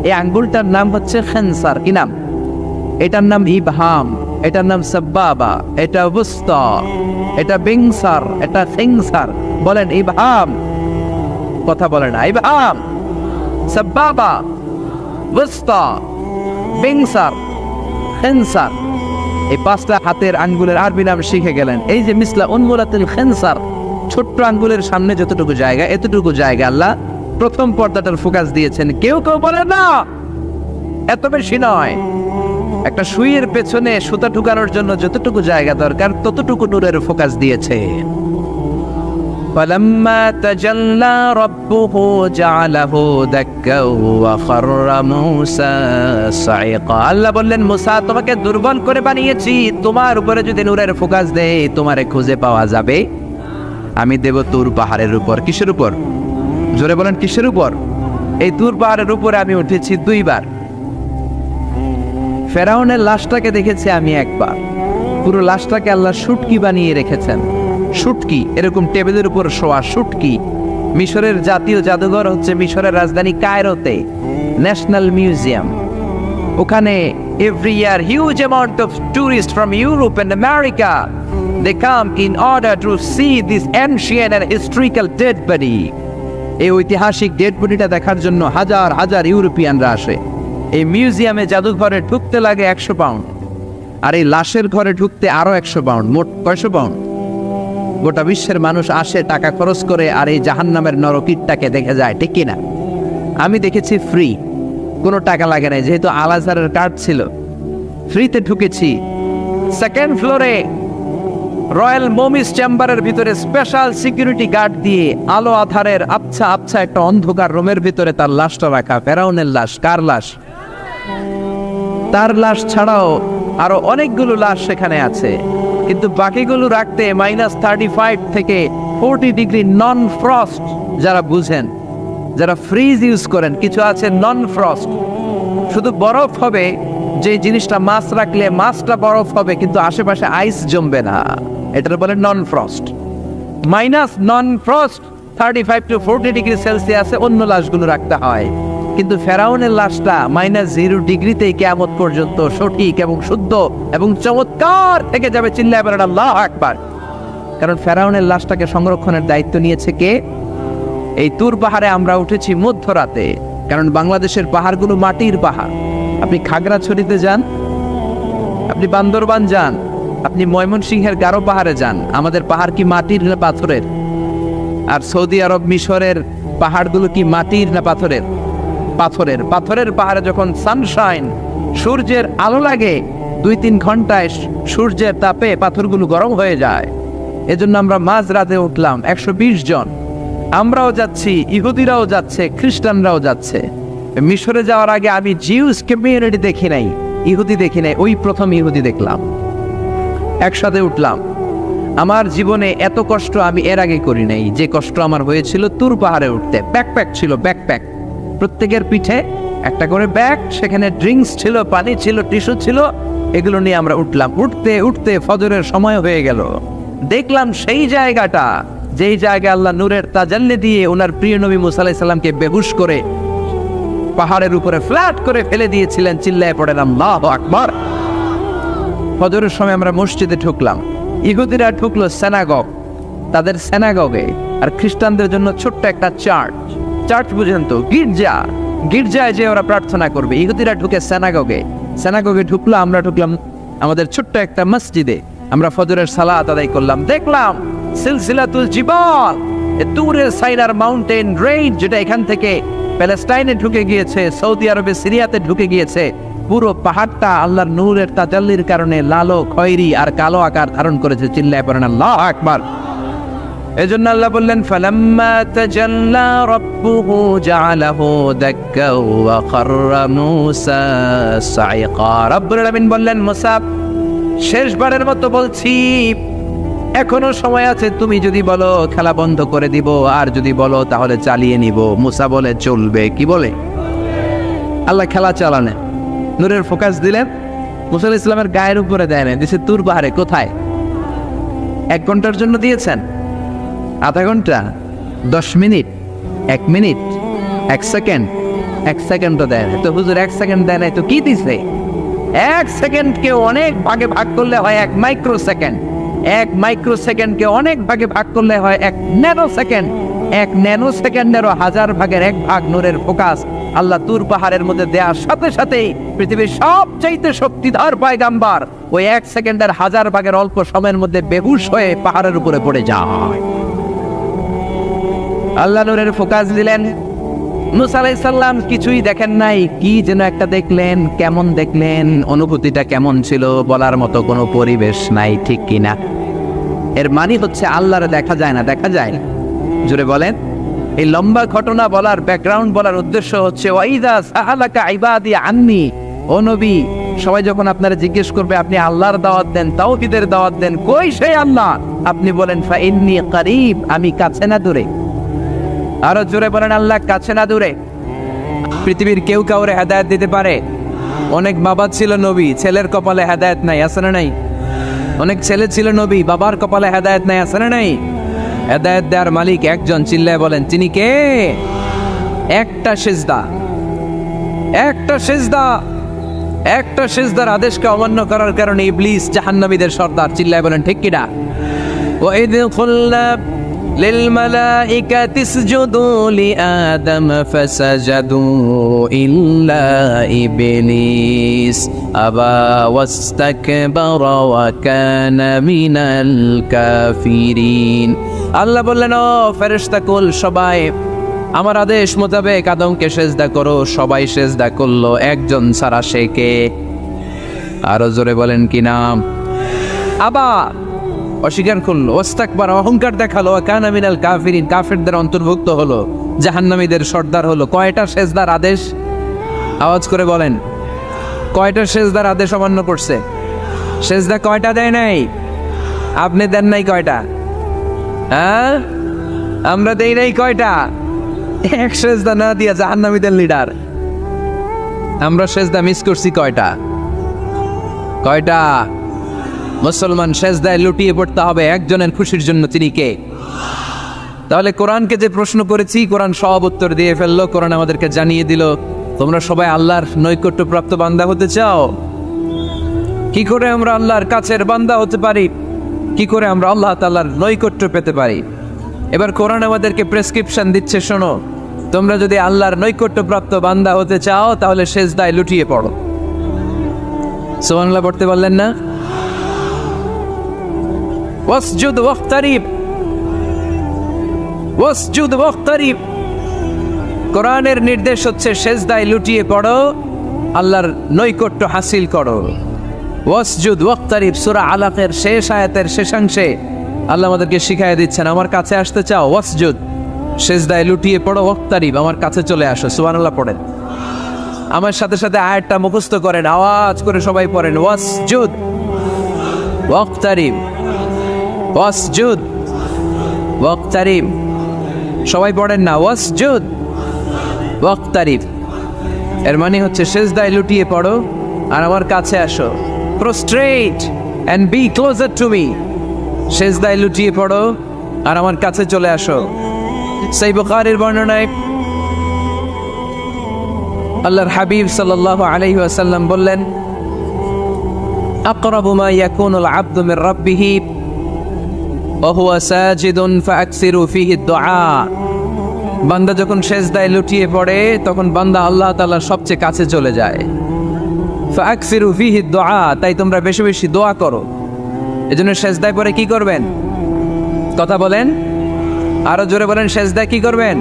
এই আঙ্গুলটার নাম হচ্ছে খানসার। কি নাম? এটার নাম ইবহাম। এটার নাম সাব্বাবা, এটা বুস্তা, এটা বিংসার, এটা সিংসার। বলেন ইবহাম, কথা বলে না, ইবহাম, সাব্বাবা, বুস্তা, বিংসার, খিনসার। এই পাঁচটা হাতের আঙ্গুলের আরবি নাম শিখে গেলেন। এই যে মিসলা উনমুলাতুল খিনসার, ছোট্ট আঙ্গুলের সামনে যতটুকু জায়গা, এতটুকু জায়গা আল্লাহ প্রথম পর্দাটার ফোকাস দিয়েছেন। কেউ কেউ বলে না এত বেশি নয়, একটা সুইয়ের পেছনে সুতা ঢুকানোর জন্য যতটুকু জায়গা দরকার ততটুকু নূরের ফোকাস দিয়েছে। فلما تجلى ربه جعله دكا وخر موسى صعقا। আল্লাহ বললেন, মুসা তোমাকে দুর্বল করে বানিয়েছি, তোমার উপরে যদি নূরের ফোকাস দেই তোমারে খুঁজে পাওয়া যাবে। আমি দেব তুর পাহাড়ের উপর। কিসের উপর? জোরে বলেন, কিসের উপর? এই তুর পাহাড়ের উপরে আমি উঠেছি দুইবার। ফেরাউনের লাশটাকে দেখেছি আমি একবার। পুরো লাশটাকে আল্লাহ শুটকি বানিয়ে রেখেছেন। শুটকি, এরকম টেবিলের উপর শোয়া শুটকি। মিশরের জাতীয় জাদুঘর হচ্ছে মিশরের রাজধানী কায়রোতে, ন্যাশনাল মিউজিয়াম। ওখানে every year huge amount of tourist from Europe and America they come in order to see this ancient and historical dead body. এই ঐতিহাসিক ডেড বডিটা দেখার জন্য হাজার হাজার ইউরোপিয়ানরা আসে। এই মিউজিয়ামে জাদুঘরে ঢুকতে লাগে 100 পাউন্ড, আর এই লাশের ঘরে ঢুকতে আরো 100 পাউন্ড, মোট 900 পাউন্ড। গোটা বিশ্বের মানুষ আসে টাকা খরচ করে আর এই জাহান্নামের নরকীটটাকে দেখে যায়, ঠিক কিনা? আমি দেখেছি ফ্রি, কোনো টাকা লাগে নাই, যেহেতু আল আজহারের কার্ড ছিল, ফ্রিতে ঢুকেছি। সেকেন্ড ফ্লোরে রয়্যাল মমিস চেম্বারের ভিতরে স্পেশাল সিকিউরিটি গার্ড দিয়ে আলো আধারের আবছা আবছা একটা অন্ধকার রুমের ভিতরে তার লাশটা রাখা। ফেরাউনের লাশ। কার লাশ? তার লাশ ছাড়াও আরো অনেকগুলো লাশ সেখানে আছে, কিন্তু বাকিগুলো রাখতে -35 থেকে 40 ডিগ্রি নন ফ্রস্ট। যারা বুঝেন, যারা ফ্রিজ ইউজ করেন, কিছু আছে নন ফ্রস্ট, শুধু বরফ হবে, যে জিনিসটা মাছ রাখলে মাছটা বরফ হবে কিন্তু আশেপাশে আইস জমবে না, এটার বলে non frost. Non frost 35 to 40 degree সেলসিয়াসে অন্য লাশগুলো রাখতে হয়, কিন্তু ফেরাউনের লাশটা -0 ডিগ্রিতেই কিয়ামত পর্যন্ত সঠিক এবং শুদ্ধ এবং চমৎকার থেকে যাবে। চিল্লায় বলেন আল্লাহু আকবার। কারণ ফেরাউনের লাশটাকে সংরক্ষণের দায়িত্ব নিয়েছে কে? এই তুর পাহাড়ে আমরা উঠেছি মধ্যরাতে, কারণ বাংলাদেশের পাহাড়গুলো মাটির পাহাড়। আপনি খাগড়াছড়িতে যান, আপনি বান্দরবান যান, আপনি ময়মনসিংহের গারো পাহাড়ে যান, আমাদের পাহাড় কি মাটির না পাথরের? আর সৌদি আরব মিশরের পাহাড়গুলো কি মাটির না পাথরের? পাথরের। পাথরের পাহাড়ে যখন সানশাইন, সূর্যের আলো লাগে, 2-3 ঘন্টায় সূর্যের তাপে পাথরগুলো গরম হয়ে যায়। এজন্য আমরা মাঝ রাতে উঠলাম 120 জন। আমরাও যাচ্ছি, ইহুদিরাও যাচ্ছে, খ্রিস্টানরাও যাচ্ছে। মিশরে যাওয়ার আগে আমি জিউস কমিউনিটি দেখি নাই, ইহুদি দেখি নাই, ওই প্রথম ইহুদি দেখলাম। একসাথে উঠলাম। আমার জীবনে এত কষ্ট আমি এর আগে করি নাই, যে কষ্ট আমার হয়েছিল তুর পাহাড়ে উঠতে। ব্যাকপ্যাক ছিল, ব্যাকপ্যাক, প্রত্যেকের পিঠে একটা করে ব্যাগ, সেখানে ড্রিঙ্কস ছিল, পানি ছিল, টিস্যু ছিল, এগুলো নিয়ে আমরা উঠলাম। উঠতে উঠতে ফজরের সময় হয়ে গেল। দেখলাম সেই জায়গাটা, যেই জায়গায় আল্লাহ নূরের তাজাল্লি দিয়ে ওনার প্রিয় নবী মুসা আলাইহিস সালামকে বেহুশ করে পাহাড়ের উপরে ফ্ল্যাট করে ফেলে দিয়েছিলেন। চিল্লায় পড়েন আল্লাহু আকবার। ফজরের সময় আমরা মসজিদে ঢুকলাম। ইহুদিরা ঢুকলো সিনাগগ, তাদের সিনাগগে, আর খ্রিস্টানদের জন্য ছোট্ট একটা চার্চ। চার্চ বুঝেন তো, গির্জা। গির্জায় যে ওরা প্রার্থনা করবে। ইহুদিরা ঢুকে সিনাগগে। সিনাগগে ঢুকলো, আমরা ঢুকলাম আমাদের ছোট্ট একটা মসজিদে। আমরা ফজরের সালাত আদায় করলাম। দেখলাম সিলসিলাতুল জিবাল, তুরের সাইনার মাউন্টেন রেঞ্জ, যেটা এখান থেকে প্যালেস্টাইনে ঢুকে গিয়েছে, সৌদি আরবে, সিরিয়াতে ঢুকে গিয়েছে। পুরো পাহাড়টা আল্লাহর নূরের তাজাল্লির কারণে লালো, খয়েরি আর কালো আকার ধারণ করেছে। চিল্লায় পড়েন আল্লাহু আকবার। এজন্য আল্লাহ বললেন, ফালাম্মা তাজাল্লা রাব্বুহু জাআলাহু দাক্কা ওয়া খাররা মূসা সাইকা। রব্বুল আলামিন বললেন, মুসা, শেষবারের মতো বলছি, এখনো সময় আছে, তুমি যদি বলো খেলা বন্ধ করে দিব, আর যদি বলো তাহলে চালিয়ে নিব। মুসা বলে চলবে। কি বলে? আল্লাহ খেলা চালানে নূরের ফোকাস দিলেন। মুসা আলাইহিস সালামের গায়ের উপরে দেয় না, দিছে তুর পাহাড়ে। কোথায়? 1 ঘন্টার জন্য দিয়েছেন, আধা ঘন্টা, 10 মিনিট, 1 মিনিট, 1 সেকেন্ড, 1 সেকেন্ডও দেয় না। তো হুজুর 1 সেকেন্ড দেয় নাই তো কি দিছে? এক সেকেন্ডকে অনেক ভাগে ভাগ করলে হয় 1 মাইক্রো সেকেন্ড, 1 মাইক্রো সেকেন্ডকে অনেক ভাগে ভাগ করলে হয় 1 ন্যানো সেকেন্ড, 1 ন্যানো সেকেন্ডেরও 1000 ভাগের 1 ভাগ নূরের ফোকাস আল্লাহ তুর পাহাড়ের মধ্যে দেওয়ার সাথে সাথেই পৃথিবীর সবচাইতে শক্তিধর পয়গাম্বার ওই 1 সেকেন্ডের 1000 ভাগের অল্প সময়ের মধ্যে বেহুশ হয়ে পাহাড়ের উপরে পড়ে যায়। আল্লাহ নূরের ফোকাস দিলেন। মুসা আলাইহিস সালাম কিছুই দেখেন নাই, কি যেন একটা দেখলেন। কেমন দেখলেন, অনুভূতিটা কেমন ছিল বলার মতো কোনো পরিবেশ নাই, ঠিক কিনা? এর মানে হচ্ছে আল্লাহরে দেখা যায় না, দেখা যায়। জোরে বলেন। এই লম্বা ঘটনা বলার, ব্যাকগ্রাউন্ড বলার উদ্দেশ্য হচ্ছে ওয়াইদা সাহালাকা ইবাদি আন্নি, ও নবী, সবাই যখন আপনারা জিজ্ঞেস করবে আপনি আল্লাহর দাওয়াত দেন, তাওহীদের দাওয়াত দেন, কই সেই আল্লাহ? আপনি বলেন ফা ইন্নী করিব, আমি কাছে না দূরে। আরো জোরে বলেন আল্লাহ কাছে না দূরে। পৃথিবীর কেউ কাউরে হেদায়েত দিতে পারে? অনেক বাবা ছিল নবী, ছেলের কপালে হেদায়েত নাই, আছে না নাই? অনেক ছেলে ছিল নবী, বাবার কপালে হেদায়েত নাই, আছে না নাই? হেদায়েত দেওয়ার মালিক একজন, চিল্লায় বলেন তিনি কে? একটা সিজদা, একটা সিজদা, একটা সিজদার আদেশকে অমান্য করার কারণে ইবলিস জাহান্নামীদের সর্দার, চিল্লায় বলেন ঠিক কিনা? ওয়াইদ কুল্লা للملائكة اسجدوا لآدم فسجدوا إلا إبليس أبى واستكبر وكان من الكافرين। আল্লাহ বললেন, ও ফেরেশতা কুল সবাই আমার আদেশ মোতাবেক আদমকে সেজদা করো। সবাই সেজদা করলো, একজন ছাড়া, সে কে? আরো জোরে বলেন কি নাম? আবার অস্বীকার করলো, ওয়াস্তাকবার, অহংকার দেখালো, কানা মিনাল কাফিরিন, কাফেরদের অন্তর্ভুক্ত হলো, জাহান্নামীদের সর্দার হলো। কয়টা সেজদার আদেশ? আওয়াজ করে বলেন, কয়টা সেজদার আদেশ অমান্য করছে? সেজদা কয়টা দেয় নাই? আপনি দেন নাই কয়টা? হ্যাঁ, আমরা দেই নাই কয়টা? এক সেজদা না দিয়া জাহান্নামীদের লিডার। আমরা সেজদা মিস করছি কয়টা? কয়টা? মুসলমান সেজদায় লুটিয়ে পড়তে হবে একজনের খুশির জন্য, তিনি কে? তাহলে কোরআনকে যে প্রশ্ন করেছি, কোরআন সব উত্তর দিয়ে ফেললো। কোরআন আমাদেরকে জানিয়ে দিল, তোমরা সবাই আল্লাহর নৈকট্যপ্রাপ্ত বান্দা হতে চাও? কি করে আমরা আল্লাহর কাছের বান্দা হতে পারি? কি করে আমরা আল্লাহ তাআলার নৈকট্য পেতে পারি? এবার কোরআন আমাদেরকে প্রেসক্রিপশন দিচ্ছে, শোনো, তোমরা যদি আল্লাহর নৈকট্যপ্রাপ্ত বান্দা হতে চাও তাহলে সেজদায় লুটিয়ে পড়ো। সুবহানাল্লাহ পড়তে পারলেন না? ওয়াসজুদ ওয়াক্তারিব, ওয়াসজুদ ওয়াক্তারিব। কোরআনের নির্দেশ হচ্ছে সেজদায় লুটিয়ে পড়ো, আল্লাহর নৈকট্য হাসিল করো। ওয়াসজুদ ওয়াক্তারিব, সূরা আলাকের শেষ আয়াতের শেষাংশে আল্লাহ আমাদেরকে শিখাইয়া দিচ্ছেন, আমার কাছে আসতে চাও, ওয়াসজুদ, সেজদায় লুটিয়ে পড়ো, ওয়াক্তারিব, আমার কাছে চলে আসো। সুবহানাল্লাহ পড়েন। আমার সাথে সাথে আয়াতটা মুখস্থ করেন, আওয়াজ করে সবাই পড়েন, ওয়াসজুদ ওয়াক্তারিব, ওয়াসজুদ ওয়াক্তারিব। সবাই পড়েন না, ওয়াসজুদ ওয়াক্তারিব। এর মানে হচ্ছে সেজদায় লুটিয়ে পড়ো আর আমার কাছে আসো। Prostrate and be closer to me. সেজদায় লুটিয়ে পড়ো আর আমার কাছে চলে আসো। সহিহ বুখারীর বর্ণনায় আল্লাহর হাবিব সাল্লাল্লাহু আলাইহি ওয়াসাল্লাম বললেন, আকরাবু মা ইয়াকুনুল আবদু মির রাব্বিহি ওয়া হুয়া সাজিদুন ফাআকসিরু ফীহি দুআ। বান্দা যখন সেজদায় লুটিয়ে পড়ে তখন বান্দা আল্লাহ তাআলার সবচেয়ে কাছে চলে যায়। ফাআকসিরু ফীহি দুআ, তাই তোমরা বেশি বেশি দোয়া করো। এজন্য সেজদায় পড়ে কি করবেন? কথা বলেন, আরো জোরে বলেন, সেজদায় কি করবেন?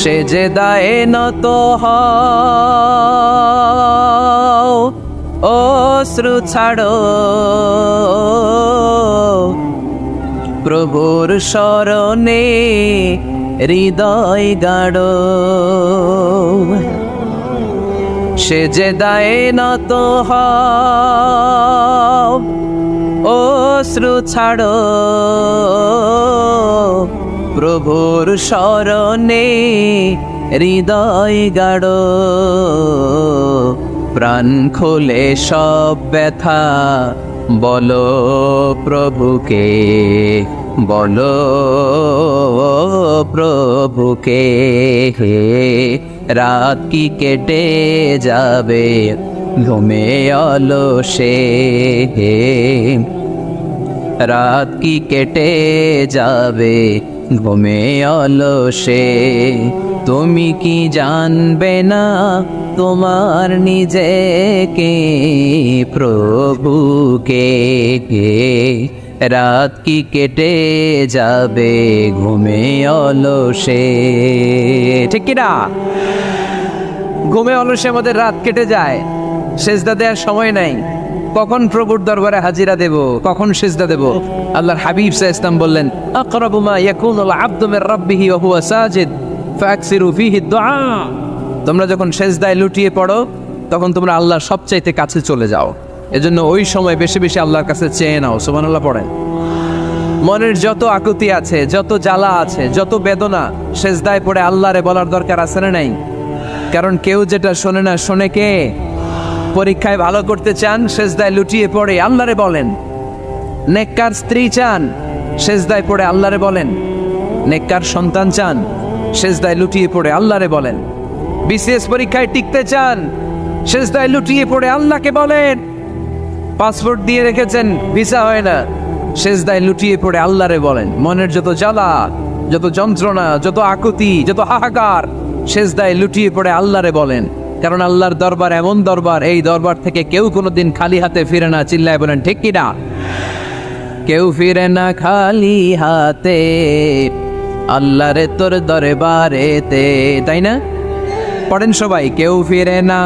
সেজদায় নত হও, অশ্রু ছাড়ো, প্রভুর শরণে হৃদয় গাড়ো। সেজদায় নত হও, অশ্রু ছাড়ো, প্রভুর শরণে হৃদয় গাড়ো। প্রাণ খুলে সব ব্যথা বলো প্রভুকে, বলো প্রভুকে। রাত কি কেটে যাবে ঘুমে অলসে, রাত কি কেটে যাবে ঘুমে অলসে। তুমি কি জানবে না তোমার নিজেকে প্রভুকে, রাত কি কেটে যাবে ঘুমে অলসে। ঠিক কিনা? ঘুমে অলসে আমাদের রাত কেটে যায়, সেজদা দেওয়ার সময় নাই। কখন প্রভুর দরবারে হাজিরা দেব, কখন সেজদা দেব? আল্লাহর হাবিব সাল্লাল্লাহু আলাইহি ওয়াসাল্লাম বললেন, আকরাবু মা ইয়াকুনুল আবদু মির রাব্বিহি ওয়া হুয়া সাজিদ ফাকসিরু ফীহি দুআ। তোমরা যখন সেজদায় লুটিয়ে পড়ো তখন তোমরা আল্লাহর সবচাইতে কাছে চলে যাও। এজন্য ওই সময় বেশি বেশি আল্লাহর কাছে চেয়ে নাও। সুবহানাল্লাহ পড়েন। মনের যত আকুতি আছে, যত জ্বালা আছে, যত বেদনা, সেজদায় পড়ে আল্লাহরে বলার দরকার আছে না নাই? কারণ কেউ যেটা শোনে না, শোনে কে? পরীক্ষায় ভালো করতে চান, সেজদায় লুটিয়ে পড়ে আল্লাহরে বলেন। নেককার স্ত্রী চান, সেজদায় পড়ে আল্লাহরে বলেন। নেককার সন্তান চান, সেজদায় লুটিয়ে পড়ে আল্লাহরে বলেন। বিসিএস পরীক্ষায় টিকতে চান, সেজদায় লুটিয়ে পড়ে আল্লাহকে বলেন। পাসপোর্ট দিয়ে রেখেছেন, ভিসা হয় না, সেজদায় লুটিয়ে পড়ে আল্লাহরে বলেন। মনের যত জ্বালা, যত যন্ত্রণা, যত আকুতি, যত হাহাকার, সেজদায় লুটিয়ে পড়ে আল্লাহরে বলেন। কারণ আল্লাহর দরবার এমন দরবার, এই দরবার থেকে কেউ কোনোদিন খালি হাতে ফিরে না। চিল্লায় বলেন ঠিক কিনা? কেউ ফিরে না খালি হাতে আল্লাহরে তোর দরবারেতে, তাই না? পড়েন সবাই, কেউ ফিরে না।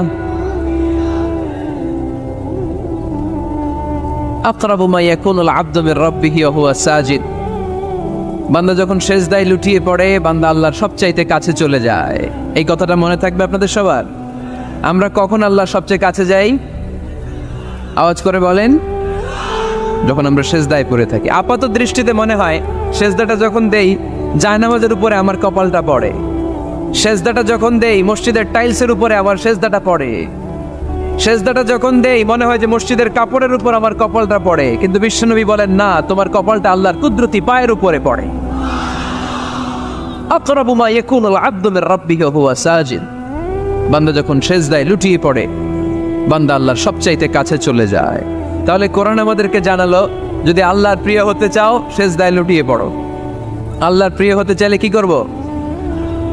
আকরাবু মা ইয়াকুনুল আবদু মির রাব্বিহি ওয়া হুয়া সাজিদ। বান্দা যখন সেজদায় লুটিয়ে পড়ে, বান্দা আল্লাহর সবচাইতে কাছে চলে যায়। এই কথাটা মনে থাকবে আপনাদের সবার। আমরা কখন আল্লাহর সবচেয়ে কাছে যাই? আওয়াজ করে বলেন। যখন আমরা সেজদায় পড়ে থাকি। আপাত দৃষ্টিতে মনে হয় সেজদাটা যখন দেই জায়নামাজের উপরে আমার কপালটা পড়ে, সেজদাটা যখন দেই মসজিদের টাইলসের উপরে আমার সেজদাটা পড়ে, সেজদাটা যখন দেই মনে হয় যে মসজিদের কাপড়ের উপর আমার কপালটা পড়ে। কিন্তু বিশ্বনবী বলেন না, তোমার কপালটা আল্লাহর কুদরতি পায়ের উপরে পড়ে। আকরাবু মা ইয়াকুনুল আবদু মির রাব্বিহি ওয়া হুয়া সাজিদ। বান্দা যখন সেজদায় লুটিয়ে পড়ে, বান্দা আল্লাহর সবচাইতে কাছে চলে যায়। তাহলে কোরআন আমাদেরকে জানালো, যদি আল্লাহর প্রিয় হতে চাও সেজদায় লুটিয়ে পড়ো। আল্লাহর প্রিয় হতে চাইলে কি করব?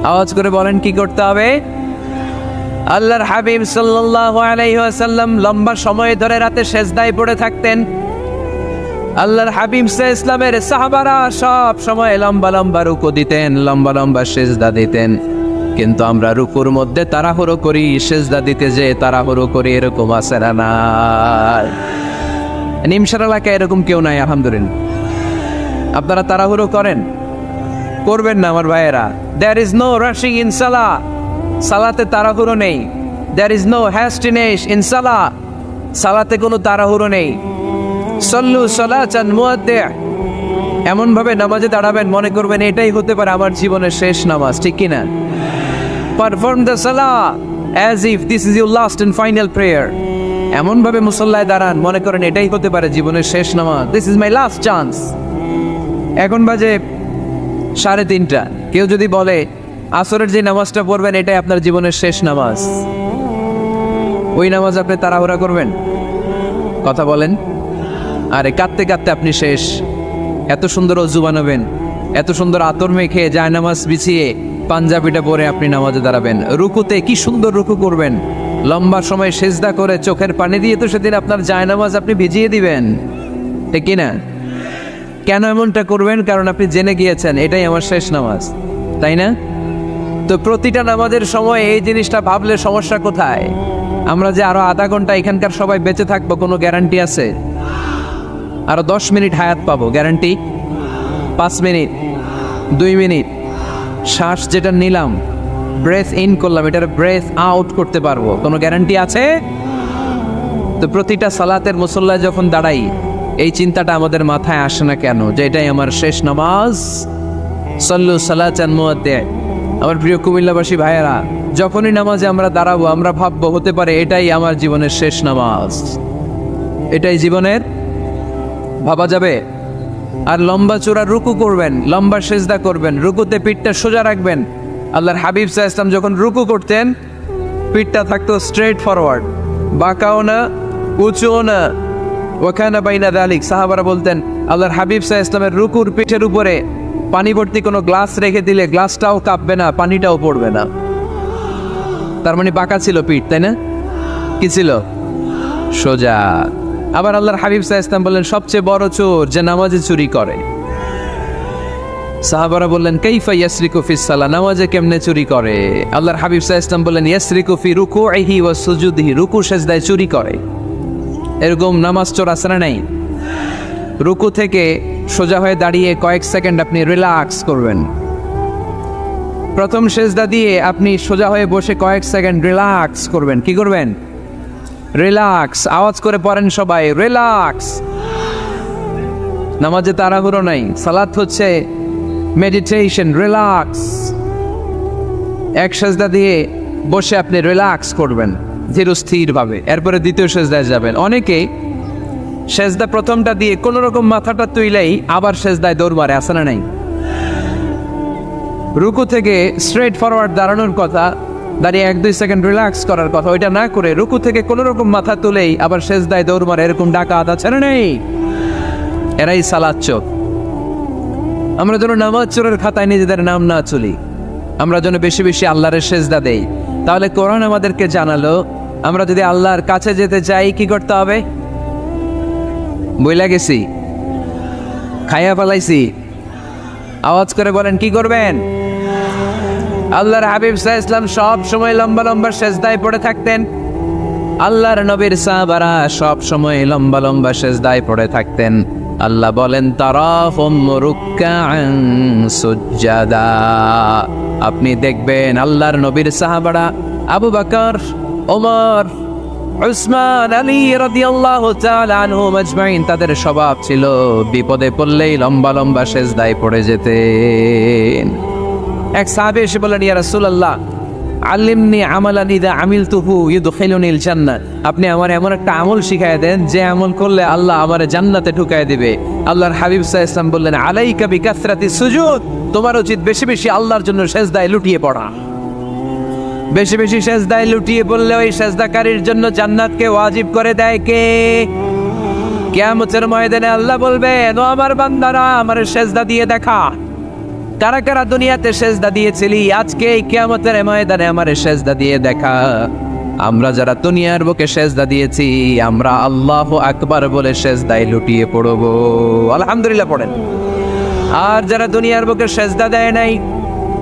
আওয়াজ করে বলেন কি করতে হবে? আল্লাহর হাবিব সাল্লাল্লাহু আলাইহি ওয়াসাল্লাম লম্বা সময় ধরে রাতে সেজদায় পড়ে থাকতেন। আল্লাহর হাবিব ইসলামের সাহাবারা সব সময় লম্বা লম্বা রুকু দিতেন, লম্বা লম্বা সেজদা দিতেন। কিন্তু আমরা রুকুর মধ্যে তাড়াহুড়ো করি, সেজদা দিতে যে তাড়াহুড়ো করি, এরকম আছে না? নাই। নিমসার এলাকায় এরকম কেউ নাই আলহামদুলিল্লাহ। আপনারা তাড়াহুড়ো করেন? করবেন না আমার ভাইয়েরা। There is no rushing in salah. সালাতে তাড়াহুড়ো নেই। There is no hastiness in salah. সালাতে কোনো তাড়াহুড়ো নেই। সল্লু সালাতান মুআদ্দি'। এমন ভাবে নামাজে দাঁড়াবেন মনে করবেন এটাই হতে পারে আমার জীবনের শেষ নামাজ, ঠিক কিনা? Perform the salah as if this is your last and final prayer. এমন ভাবে মুসল্লায় দাঁড়ান মনে করেন এটাই হতে পারে জীবনের শেষ নামাজ। This is my last chance. এখন বাজে 3:30। কেউ যদি বলে আসরের যে নামাজটা পড়বেন এটাই আপনার জীবনের শেষ নামাজ, ওই নামাজ আপনি তাড়াহুড়া করবেন? কথা বলেন। আরে কাঁদতে কাঁদতে আপনি শেষ। এত সুন্দর ওযু বানাবেন, এত সুন্দর আতর মেখে জায়নামাজ বিছিয়ে পাঞ্জাবিটা পরে আপনি নামাজে দাঁড়াবেন। রুকুতে কি সুন্দর রুকু করবেন, লম্বা সময় সেজদা করে চোখের পানি দিয়ে তো সেদিন আপনার জায়নামাজ আপনি ভিজিয়ে দিবেন, ঠিক কিনা? কেন এমনটা করবেন? কারণ আপনি জেনে গিয়েছেন এটাই আমার শেষ নামাজ, তাই না? তো প্রতিটা নামাজের সময় এই জিনিসটা ভাবলে সমস্যা কোথায়? আমরা যে আরো আধা ঘন্টা এখানকার সবাই বেঁচে থাকবো কোনো গ্যারান্টি আছে? আরো 10 মিনিট হায়াত পাবো, গ্যারান্টি? 5 মিনিট, 2 মিনিট শ্বাস যেটা নিলাম, ব্রেথ ইন করলাম, এটার ব্রেথ আউট করতে পারবো, কোনো গ্যারান্টি আছে? তো প্রতিটা সালাতের মুসল্লায় যখন দাঁড়াই এই চিন্তাটা আমাদের মাথায় আসে না কেন যে এটাই আমার শেষ নামাজ? সল্লু সালাতান মুআদ্দি'। আমার প্রিয় কুমিল্লাবাসী ভাইয়েরা, যখনই নামাজে আমরা দাঁড়াবো আমরা ভাববো হতে পারে এটাই আমার জীবনের শেষ নামাজ, এটাই জীবনের, ভাবা যাবে? আর লম্বা চূড়া রুকু করবেন, লম্বা সেজদা করবেন, রুকুতে পিঠটা সোজা রাখবেন। আল্লাহর হাবিব সাল্লাল্লাহু আলাইহি ওয়াসাল্লাম যখন রুকু করতেন পিঠটা থাকতো স্ট্রেট ফরওয়ার্ড, বাঁকাও না, উঁচুও না, ওয়াকানা বাইনা যালিক। সাহাবারা বলতেন আল্লাহর হাবিব সাল্লাল্লাহু আলাইহি ওয়াসাল্লামের রুকুর পিঠের উপরে পানি ভর্তি কোনো গ্লাস রেখে দিলে গ্লাসটাও কাঁপবে না, পানিটাও পড়বে না। তার মানে বাঁকা ছিল পিঠ, তাই না? কি ছিল? সোজা। আবার আল্লাহর হাবিব সাল্লাল্লাহু আলাইহি ওয়াসাল্লাম বললেন সবচেয়ে বড় চোর যে নামাজে চুরি করে। সাহাবারা বললেন কাইফা ইয়াসরিকু ফিস সালাহ, নামাজে কেমনে চুরি করে? আল্লাহর হাবিব সাল্লাল্লাহু আলাইহি ওয়াসাল্লাম বললেন ইয়াসরিকু ফি রুকুইহি ওয়া সুজুদিহি, রুকু সেজদায় চুরি করে। এরকম নামাজ চোর আছে না নাই? রুকু থেকে সোজা হয়ে দাঁড়িয়ে কয়েক সেকেন্ড আপনি রিল্যাক্স করবেন। প্রথম সেজদা দিয়ে আপনি সোজা হয়ে বসে কয়েক সেকেন্ড রিল্যাক্স করবেন। কি করবেন? রিল্যাক্স। আওয়াজ করে পড়েন সবাই, রিল্যাক্স। নামাজে তাড়াহুড়ো নাই, সালাত হচ্ছে মেডিটেশন, রিল্যাক্স। এক সেজদা দিয়ে বসে আপনি রিল্যাক্স করবেন ধীরস্থির ভাবে, এরপরে দ্বিতীয় সেজদায় যাবেন। অনেকে সেজদা প্রথমটা দিয়ে কোন রকম মাথাটা তুইলেই আবার সেজদায় দৌড় মারে, আছে না নাই? রুকু থেকে স্ট্রেট ফরওয়ার্ড দাঁড়ানোর কথা, দাঁড়িয়ে 1-2 সেকেন্ড রিল্যাক্স করার কথা, ওইটা না করে রুকু থেকে কোন রকম মাথা তুলেই আবার সেজদায় দৌড় মারে, এরকম ডাকাত আছে না নাই? এরাই সালাত চোর। আমরা যেন নামাজ চোরের খাতায় নিজেদের নাম না চলি, আমরা যেন বেশি বেশি আল্লাহর সেজদা দেই। তাহলে কোরআন আমাদেরকে জানালো আমরা যদি আল্লাহর কাছে যেতে চাই কি করতে হবে? বইলা গেছি, খাইয়া ফেলাইছি, আওয়াজ করে বলেন কি করবেন? আল্লাহর হাবিব সাল্লাল্লাহু আলাইহি ওয়াসাল্লাম সব সময় লম্বা লম্বা সেজদায় পড়ে থাকতেন। আল্লাহর নবীর সাহাবারা সব সময় লম্বা লম্বা সেজদায় পড়ে থাকতেন। আল্লাহ বলেন তারাহুম রুকআন সুজদা, আপনি দেখবেন আল্লাহর নবীর সাহাবারা আবু বকর, ওমর, উসমান, আলী রাদিয়াল্লাহু তাআলা আনহুম আজমাইন, তাদের স্বভাব ছিল বিপদে পড়লেই লম্বা লম্বা সেজদায় পড়ে যেতেন। এক সাহাবী এসে বললেন ইয়া রাসূলুল্লাহ আল্লিমনি আমালান ইযা আমিলতুহু ইউদখিলুনিল জান্নাহ, আপনি আমার এমন একটা আমল শিখায় দেন যে আমল করলে আল্লাহ আমারে জান্নাতে ঢুকায় দিবে। আল্লাহর হাবিব সাল্লাল্লাহু আলাইহি ওয়াসাল্লাম বললেন আলাইকা বিকাসরাতিস সুজুদ, তোমার উচিত বেশি বেশি আল্লাহর জন্য সেজদায় লুটিয়ে পড়া। বেশি বেশি সেজদায় লুটিয়ে পড়লে ওই সেজদাকারীর জন্য জান্নাতকে ওয়াজিব করে দেয় কে? কিয়ামতের ময়দানে আল্লাহ বলবেন ও আমার বান্দারা আমার সেজদা দিয়ে দেখা, কারা কারা দুনিয়াতে সেজদা দিয়েছিলি, আজকে এই কিয়ামতের ময়দানে আমার সেজদা দিয়ে দেখা। আমরা যারা দুনিয়ার বুকে সেজদা দিয়েছি আমরা আল্লাহু আকবার বলে সেজদায় লুটিয়ে পড়ব, আলহামদুলিল্লাহ পড়েন। আর যারা দুনিয়ার বুকে সেজদা দেয় নাই,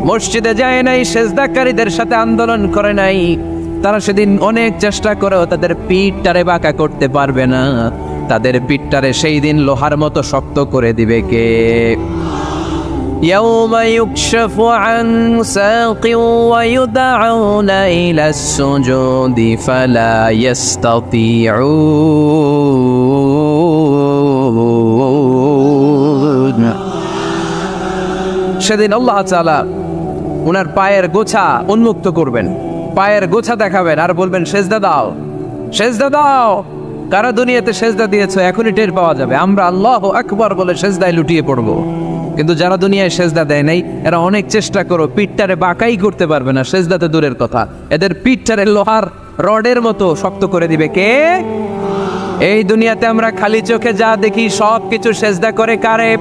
মসজিদে যায় নাই, সেজদাকারীদের সাথে আন্দোলন করে নাই, তারা সেদিন অনেক চেষ্টা করেও তাদের পিঠটারে বাঁকা করতে পারবে না। তাদের পিঠটারে সেই দিন লোহার মতো শক্ত করে দিবে কে? يوم يكشف عن ساق ويدعون إلى السجود فلا يستطيعون। সেদিন আল্লাহ তাআলা ওনার পায়ের গোছা উন্মুক্ত করবেন, পায়ের গোছা দেখাবেন আর বলবেন সেজদা দাও, সেজদা দাও। কারা দুনিয়াতে সেজদা দিয়েছো এখনই টের পাওয়া যাবে। আমরা আল্লাহু আকবার বলে সেজদায় লুটিয়ে পড়বো, কিন্তু যারা দুনিয়ায় সেজদা দেয় নাই এরা অনেক চেষ্টা করো পিঠটারে বাঁকাই করতে পারবে না, সেজদাতে দূরের কথা, এদের পিঠটারে লোহার রডের মতো শক্ত করে দিবে কে? এই দুনিয়াতে আমরা খালি চোখে যা দেখি সব কিছু সেজদা করে কারে?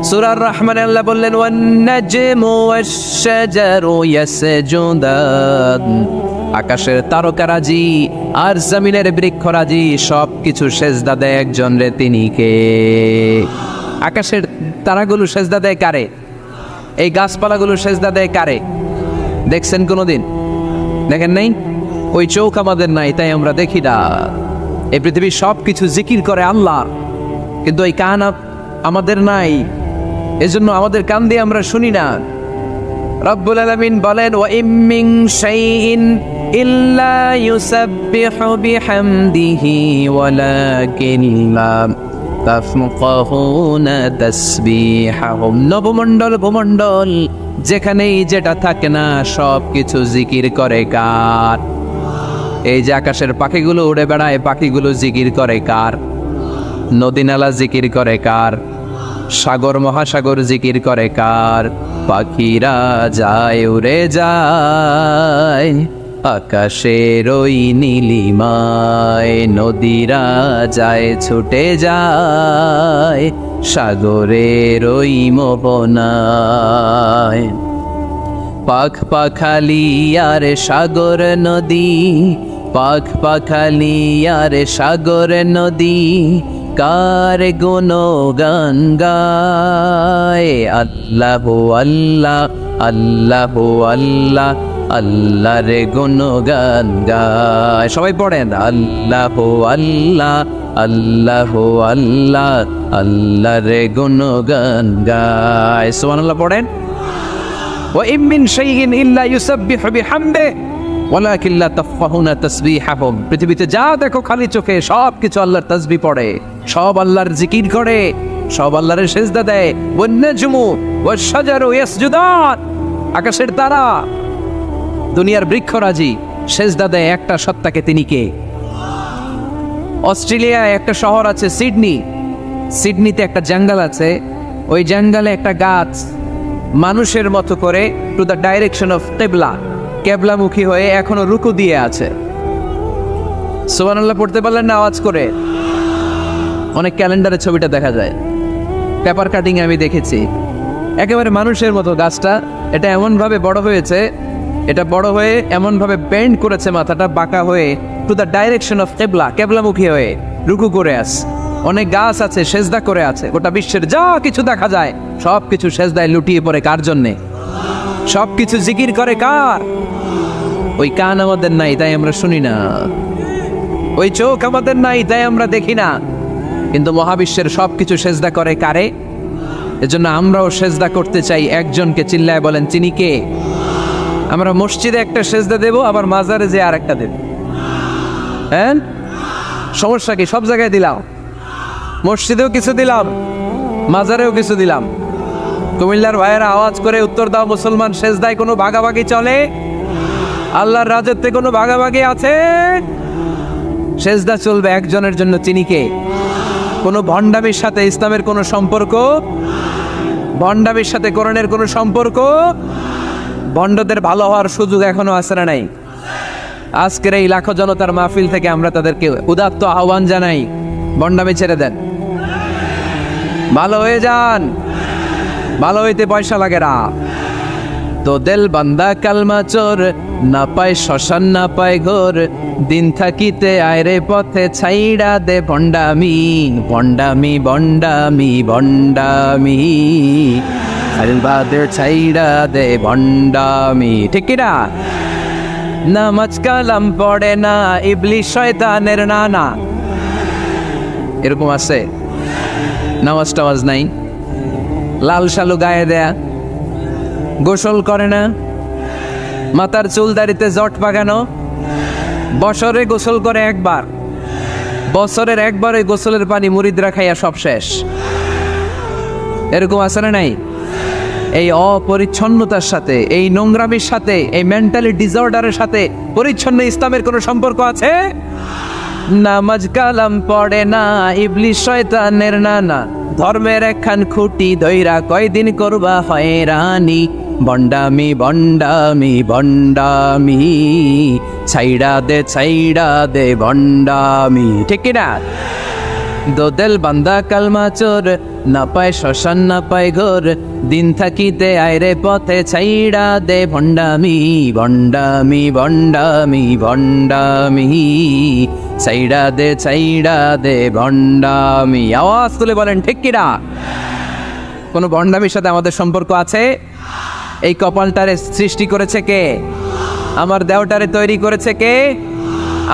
সূরা আর-রহমানে আল্লাহ বললেন ওয়ান নাজমু ওয়াশ-শাজারু ইয়াসজুদান, আকাশের তারকারাজি আর জমিনের বৃক্ষরাজি সব কিছু সেজদা দেয় একজন রে, তিনি কে? আকাশের তারাগুলো সেজদা দেয় কারে? এই গাছপালাগুলো সেজদা দেয় কারে? দেখছেন কোনোদিন? দেখেন নাই? ওই চোখ আমাদের নাই তাই আমরা দেখি না। এই পৃথিবীর সব কিছু জিকির করে আল্লাহ, কিন্তু ওই কান আমাদের নাই, এজন্য আমাদের কান দিয়ে আমরা শুনি না। রব্বুল আলামিন বলেন ওয়া ইম মিন শাইইন ইল্লা ইউসাব্বিহু বিহামদিহি ওয়ালাকিন লা তাফকাহুনা তাসবিহাহুম। নবমণ্ডল ভূমণ্ডল যেখানেই যেটা থাকে না সব কিছু জিকির করে কার? এই যে আকাশের পাখিগুলো উড়ে বেড়ায়, পাখিগুলো জিকির করে কার? নদী নালা জিকির করে কার? সাগর মহাসাগর জিকির করে কার? পাখিরা যায় উড়ে যায়, আকাশের ওই নীলিমায় নদীরা যায় ছুটে যায় সাগরের ওই মোহনায়। পাখ পাখালি আর সাগর নদী, পাখ পাখালি আর সাগর নদী, কার গুণগান গায়। আল্লাহ আল্লাহ আল্লাহ আল্লাহ আল্লাহর গুণগান গায়। সবাই পড়েন আল্লাহ আল্লাহ আল্লাহ আল্লাহ আল্লাহর গুণগান গায়। সুবহানাল্লাহ পড়েন। ওয়া ইম মিন শাইইন ইল্লা ইউসাব্বিহু বিহামদিহি ওয়ালাকিন লা তাফকাহুনা তাসবিহাহুম। পৃথিবীতে যা দেখো খালি চোখে সব কিছু আল্লাহর তাসবিহ পড়ে, সব আল্লাহর জিকির করে, সব আল্লাহর সিজদা দেয়। One নাজমু wash শাজারু ইয়াসজুদান। আকাশের তারা, দুনিয়ার বৃক্ষরাজি সিজদা দেয় একটা সত্তাকে। তিনি কে? অস্ট্রেলিয়ায় একটা শহর আছে সিডনি, সিডনিতে একটা জঙ্গল আছে। ওই জঙ্গলে একটা গাছ মানুষের মতো করে টু দ্য ডাইরেকশন অফ কিবলা, কেবলামুখী হয়ে এখনো রুকু দিয়ে আছে। সুবহানাল্লাহ পড়তে পারলেন না আওয়াজ করে? অনেক ক্যালেন্ডারে ছবিটা দেখা যায়, পেপার কাটিং আমি দেখেছি। একেবারে মানুষের মতো গাছটা। এটা এমনভাবে বড় হয়েছে, এটা বড় হয়ে এমনভাবে বেন্ড করেছে মাথাটা বাঁকা হয়ে টু দ্য ডাইরেকশন অফ কিবলা, কেবলামুখী হয়ে রুকু করে আছে। অনেক গাছ আছে সেজদা করে আছে। গোটা বিশ্বের যা কিছু দেখা যায় সব কিছু সেজদায় লুটিয়ে পড়ে কার জন্যে? সব কিছু জিকির করে কার? ওই কান আমাদের নাই তাই আমরা শুনি না, ওই চোখ আমাদের নাই তাই আমরা দেখি না, কিন্তু মহাবিশ্বের সব কিছু সেজদা করে কারে? এজন্য আমরাও সেজদা করতে চাই একজনকে। চিল্লায় বলেন তিনি কে? আমরা মসজিদে একটা সেজদা দেব, আবার মাজারে যে আর একটা দেব। হ্যাঁ, সমস্যা কি? সব জায়গায় দিলাম, মসজিদেও কিছু দিলাম, মাজারেও কিছু দিলাম। কুমিল্লার ভাইয়েরা আওয়াজ করে উত্তর দাও, মুসলমান সেজদায় কোনো ভাগাভাগি চলে? আল্লাহর রাজত্বে কোনো ভাগাভাগি আছে? সেজদা চলবে একজনের জন্য। তিনি কে? কোনো ভণ্ডামির সাথে ইসলামের কোনো সম্পর্ক? ভণ্ডামির সাথে কোরআনের কোনো সম্পর্ক? ভণ্ডদের ভালো হওয়ার সুযোগ এখনো আছে না নাই? আজকের এই লাখো জনতার মাহফিল থেকে আমরা তাদেরকে উদাত্ত আহ্বান জানাই, ভণ্ডামি ছেড়ে দেন, ভালো হয়ে যান। ভালো হইতে পয়সা লাগে না। তো দেল বান্দা কালমা চোর, না পায় শ্মশান না পায় ঘোর, দিন থাকিতে আয়রে পথে ছাইড়া দে ভণ্ডামি, ভণ্ডামি ভণ্ডামি ভণ্ডামি, আলবাদের ছাইড়া দে ভণ্ডামি। ঠিক কিনা? নামাজ কালাম পড়ে না, ইবলিশ শয়তানের নানা। এরকম আছে? নামাজ টামাজ নাই, লাল শালু গায়ে দেয়া, গোসল করে না, মাথার চুল দাড়িতে জট পাকানো, বছরে গোসল করে একবার, বছরের একবারে গোসলের পানি মুরিদরা খাইয়া সব শেষ। এরকম আছে না নাই? এই অপরিচ্ছন্নতার সাথে, এই নোংরামির সাথে, এই মেন্টালি ডিসঅর্ডারের সাথে পরিচ্ছন্ন ইসলামের কোনো সম্পর্ক আছে? নামাজ কালাম পড়ে না, ইবলিশ শয়তানের নানা, ধর্মের একখান খুঁটি ধইরা কয়দিন করবা হয়রানি, ভণ্ডামি ভণ্ডামি ভণ্ডামি, ছাইড়া দে ভণ্ডামি। ঠিক কিনা? দোদেল বান্দা কালমা চোর, না পায় শ্মশান না পায় ঘোর, দিন থাকিতে আয়রে পথে ছাইড়া দে ভণ্ডামি, ভণ্ডামি ভণ্ডামি ভণ্ডামি, ছাইড়া দে ভণ্ডামি। আওয়াজ তুলে বলেন ঠিক কিনা? কোন ভণ্ডামির সাথে আমাদের সম্পর্ক আছে? এই কপালটারে সৃষ্টি করেছে কে? আমার দেহটারে তৈরি করেছে কে?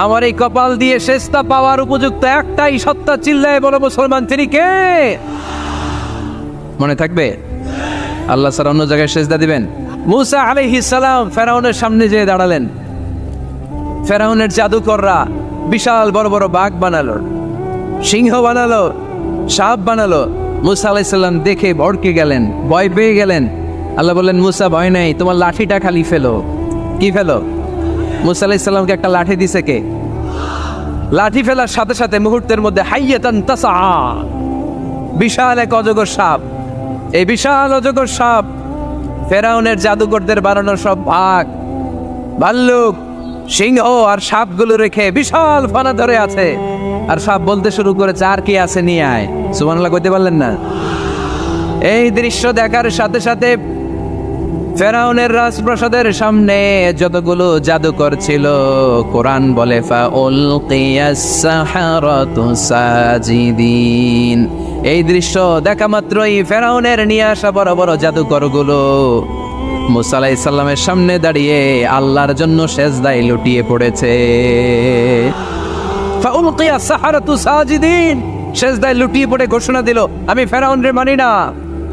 আমার এই কপাল দিয়ে শেষটা পাওয়ার উপযুক্ত একটাই সত্তা। চিল্লায় বলো মুসলমান, তিনি কে? মনে থাকবে? আল্লাহ স্যার অন্য জায়গায় সেজদা দিবেন। মুসা আলাইহিস সালাম ফেরাউনের সামনে যেয়ে দাঁড়ালেন। ফেরাউনের জাদুকররা বিশাল বড় বড় বাঘ বানালো, সিংহ বানালো, সাপ বানালো। মুসা আলাইহিস সালাম দেখে ভড়কে গেলেন, ভয় পেয়ে গেলেন। আল্লাহ বললেন, মুসা ভয় নাই, তোমার লাঠিটা খালি ফেলো। কি ফেলো? মুসা আলাইহিস সালামকে একটা লাঠি দিছে কে? লাঠি ফেলার সাথে সাথে মুহূর্তের মধ্যে হাইয়াতান তাসআ, বিশাল এক অজগর সাপ। এই বিশাল অজগর সাপ ফেরাউনের জাদুকরদের বানানো সব বাঘ, ভাল্লুক, সিংহ আর সাপগুলো রেখে বিশাল ফানা ধরে আছে, আর সাপ বলতে শুরু করেছে, আর কি আছে নিয়ে আয়। সুবহানাল্লাহ কইতে পারলেন না? এই দৃশ্য দেখার সাথে সাথে ফেরাউনের রাজপ্রাসাদের সামনে যতগুলো জাদুকর ছিল, কোরআন বলে ফাউলকিয়াস সাহারাতু সাজিদিন। এই দৃশ্য দেখা মাত্রই ফেরাউনের নিয়ে আসা বড় বড় জাদুকরগুলো মুসা আলাইহিস সালামের সামনে দাঁড়িয়ে আল্লাহর জন্য সেজদায় লুটিয়ে পড়েছে। ফাউলকিয়াস সাহারাতু সাজিদিন, সেজদায় লুটিয়ে পড়ে ঘোষণা দিল, আমি ফেরাউনের মানি না,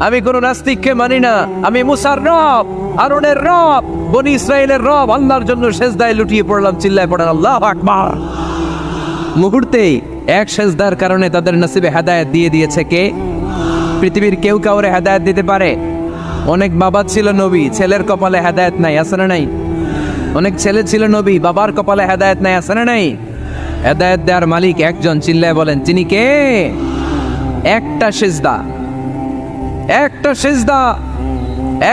আমি কোন নাস্তিককে মানি না, আমি মুসার রব, হারুনের রব, বনি ইসরাইলের রব, আল্লাহর জন্য সেজদায় লুটিয়ে পড়লাম। চিল্লায় পড়েন আল্লাহু আকবার। মুহূর্তেই এক সেজদার কারণে তাদের নসিবে হেদায়েত দিয়ে দিয়েছে কে? পৃথিবীর কেউ কাউরে হেদায়েত দিতে পারে? অনেক বাবা ছিল নবী, ছেলের কপালে হেদায়েত নাই, আছে না নাই? অনেক ছেলে ছিল নবী, বাবার কপালে হেদায়েত নাই, আছে না নাই? হেদায়েত দেওয়ার মালিক একজন, চিল্লায় বলেন তিনি কে? একটা সিজদা, একটা সিজদা,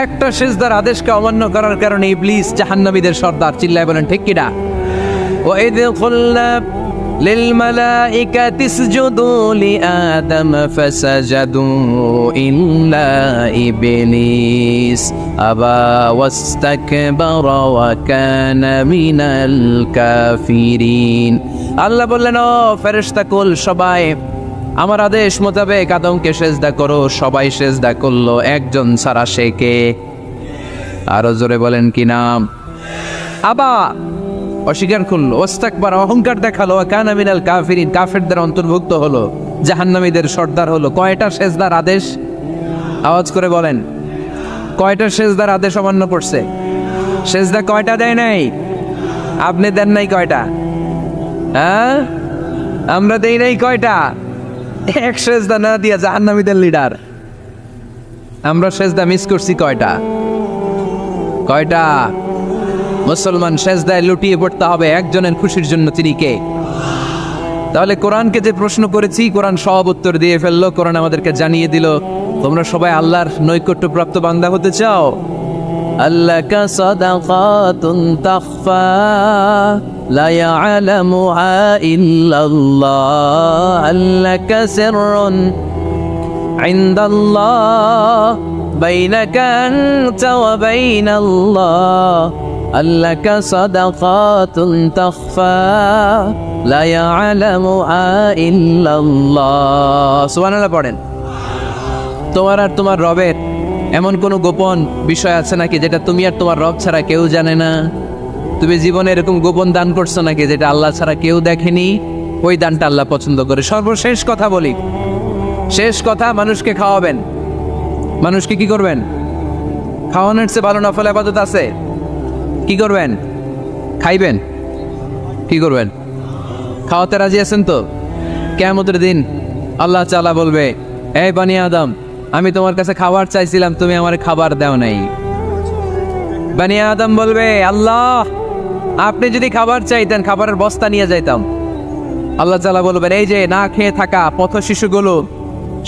একটা সিজদার আদেশকে অমান্য করার কারণে ইবলিস জাহান্নামীদের সর্দার। চিল্লায় বলেন ঠিক কিনা? ওয়াইদ কুলনা লিল মালাইকাতি ইসজুদু লিআদম ফাসাজাদু ইল্লা ইবলিস আবা ওয়াস্তাকবারা ওয়া কানা মিনাল কাফিরিন। আল্লাহ বললেন, ও ফেরেশতা কুল সবাই আমার আদেশ মোতাবেক আদমকে সেজদা করো। সবাই সেজদা করলো, একজন ছাড়া, সে কে? আরো জোরে বলেন কি নাম? আবা, অস্বীকার করলো, ওয়াস্তাকবার, অহংকার দেখালো, কানা মিনাল কাফিরিন, কাফেরদের অন্তর্ভুক্ত হলো, জাহান্নামীদের সর্দার হলো। কয়টা সেজদার আদেশ? আওয়াজ করে বলেন, কয়টা সেজদার আদেশ অমান্য করছে? সেজদা কয়টা দেয় নাই? আপনি দেন নাই কয়টা? হ্যাঁ, আমরা দেই নাই কয়টা? এক সেজদা না দিয়া জাহান্নামীদের লিডার। আমরা সেজদা মিস করছি কয়টা? কয়টা? মুসলমান সেজদায় লুটিয়ে পড়তে হবে একজনের খুশির জন্য, তিনি কে? তাহলে কোরআনকে যে প্রশ্ন করেছি, কোরআন সব উত্তর দিয়ে ফেললো। কোরআন আমাদেরকে জানিয়ে দিল, তোমরা সবাই আল্লাহর নৈকট্যপ্রাপ্ত বান্দা হতে চাও? আল্লাকা সাদাকাতুন তাখফা লা ইয়ালামুহা ইল্লাল্লাহ, আল্লাকা সিররুন ইনদাল্লাহ বাইনাকা আনতা ওয়া বাইনাল্লাহ, আল্লাকা সাদাকাতুন তাখফা লা ইয়ালামুহা ইল্লাল্লাহ। সুবহানাল্লাহ পড়েন। তোমার আর তোমার রবের এমন কোন গোপন বিষয় আছে নাকি যেটা তুমি আর তোমার রব ছাড়া কেউ জানে না? তুমি জীবনে এরকম গোপন দান করছো নাকি যেটা আল্লাহ ছাড়া কেউ দেখেনি? ওই দানটা আল্লাহ পছন্দ করে। সর্বশেষ কথা বলি, শেষ কথা, মানুষকে খাওয়াবেন। মানুষকে কি করবেন? খাওয়ানোর চেয়ে ভালো নফল ইবাদত আছে? কি করবেন? খাইবেন। কি করবেন? খাওয়াতে রাজি আছেন তো? কিয়ামতের দিন আল্লাহ তাআলা বলবে, এই বানি আদম, আমি তোমার কাছে খাবার চাইছিলাম, তুমি আমার খাবার দাও নাই। বানি আদম বলবে, আল্লাহ আপনি যদি খাবার চাইতেন খাবারের বস্তা নিয়ে যাইতাম। আল্লাহ তাআলা বলবেন, এই যে না খেয়ে থাকা পথ শিশুগুলো,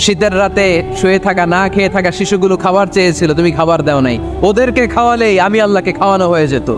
শীতের রাতে শুয়ে থাকা না খেয়ে থাকা শিশুগুলো খাবার চেয়েছিল, তুমি খাবার দাও নাই, ওদেরকে খাওয়ালেই আমি আল্লাহকে খাওয়ানো হয়ে যেত।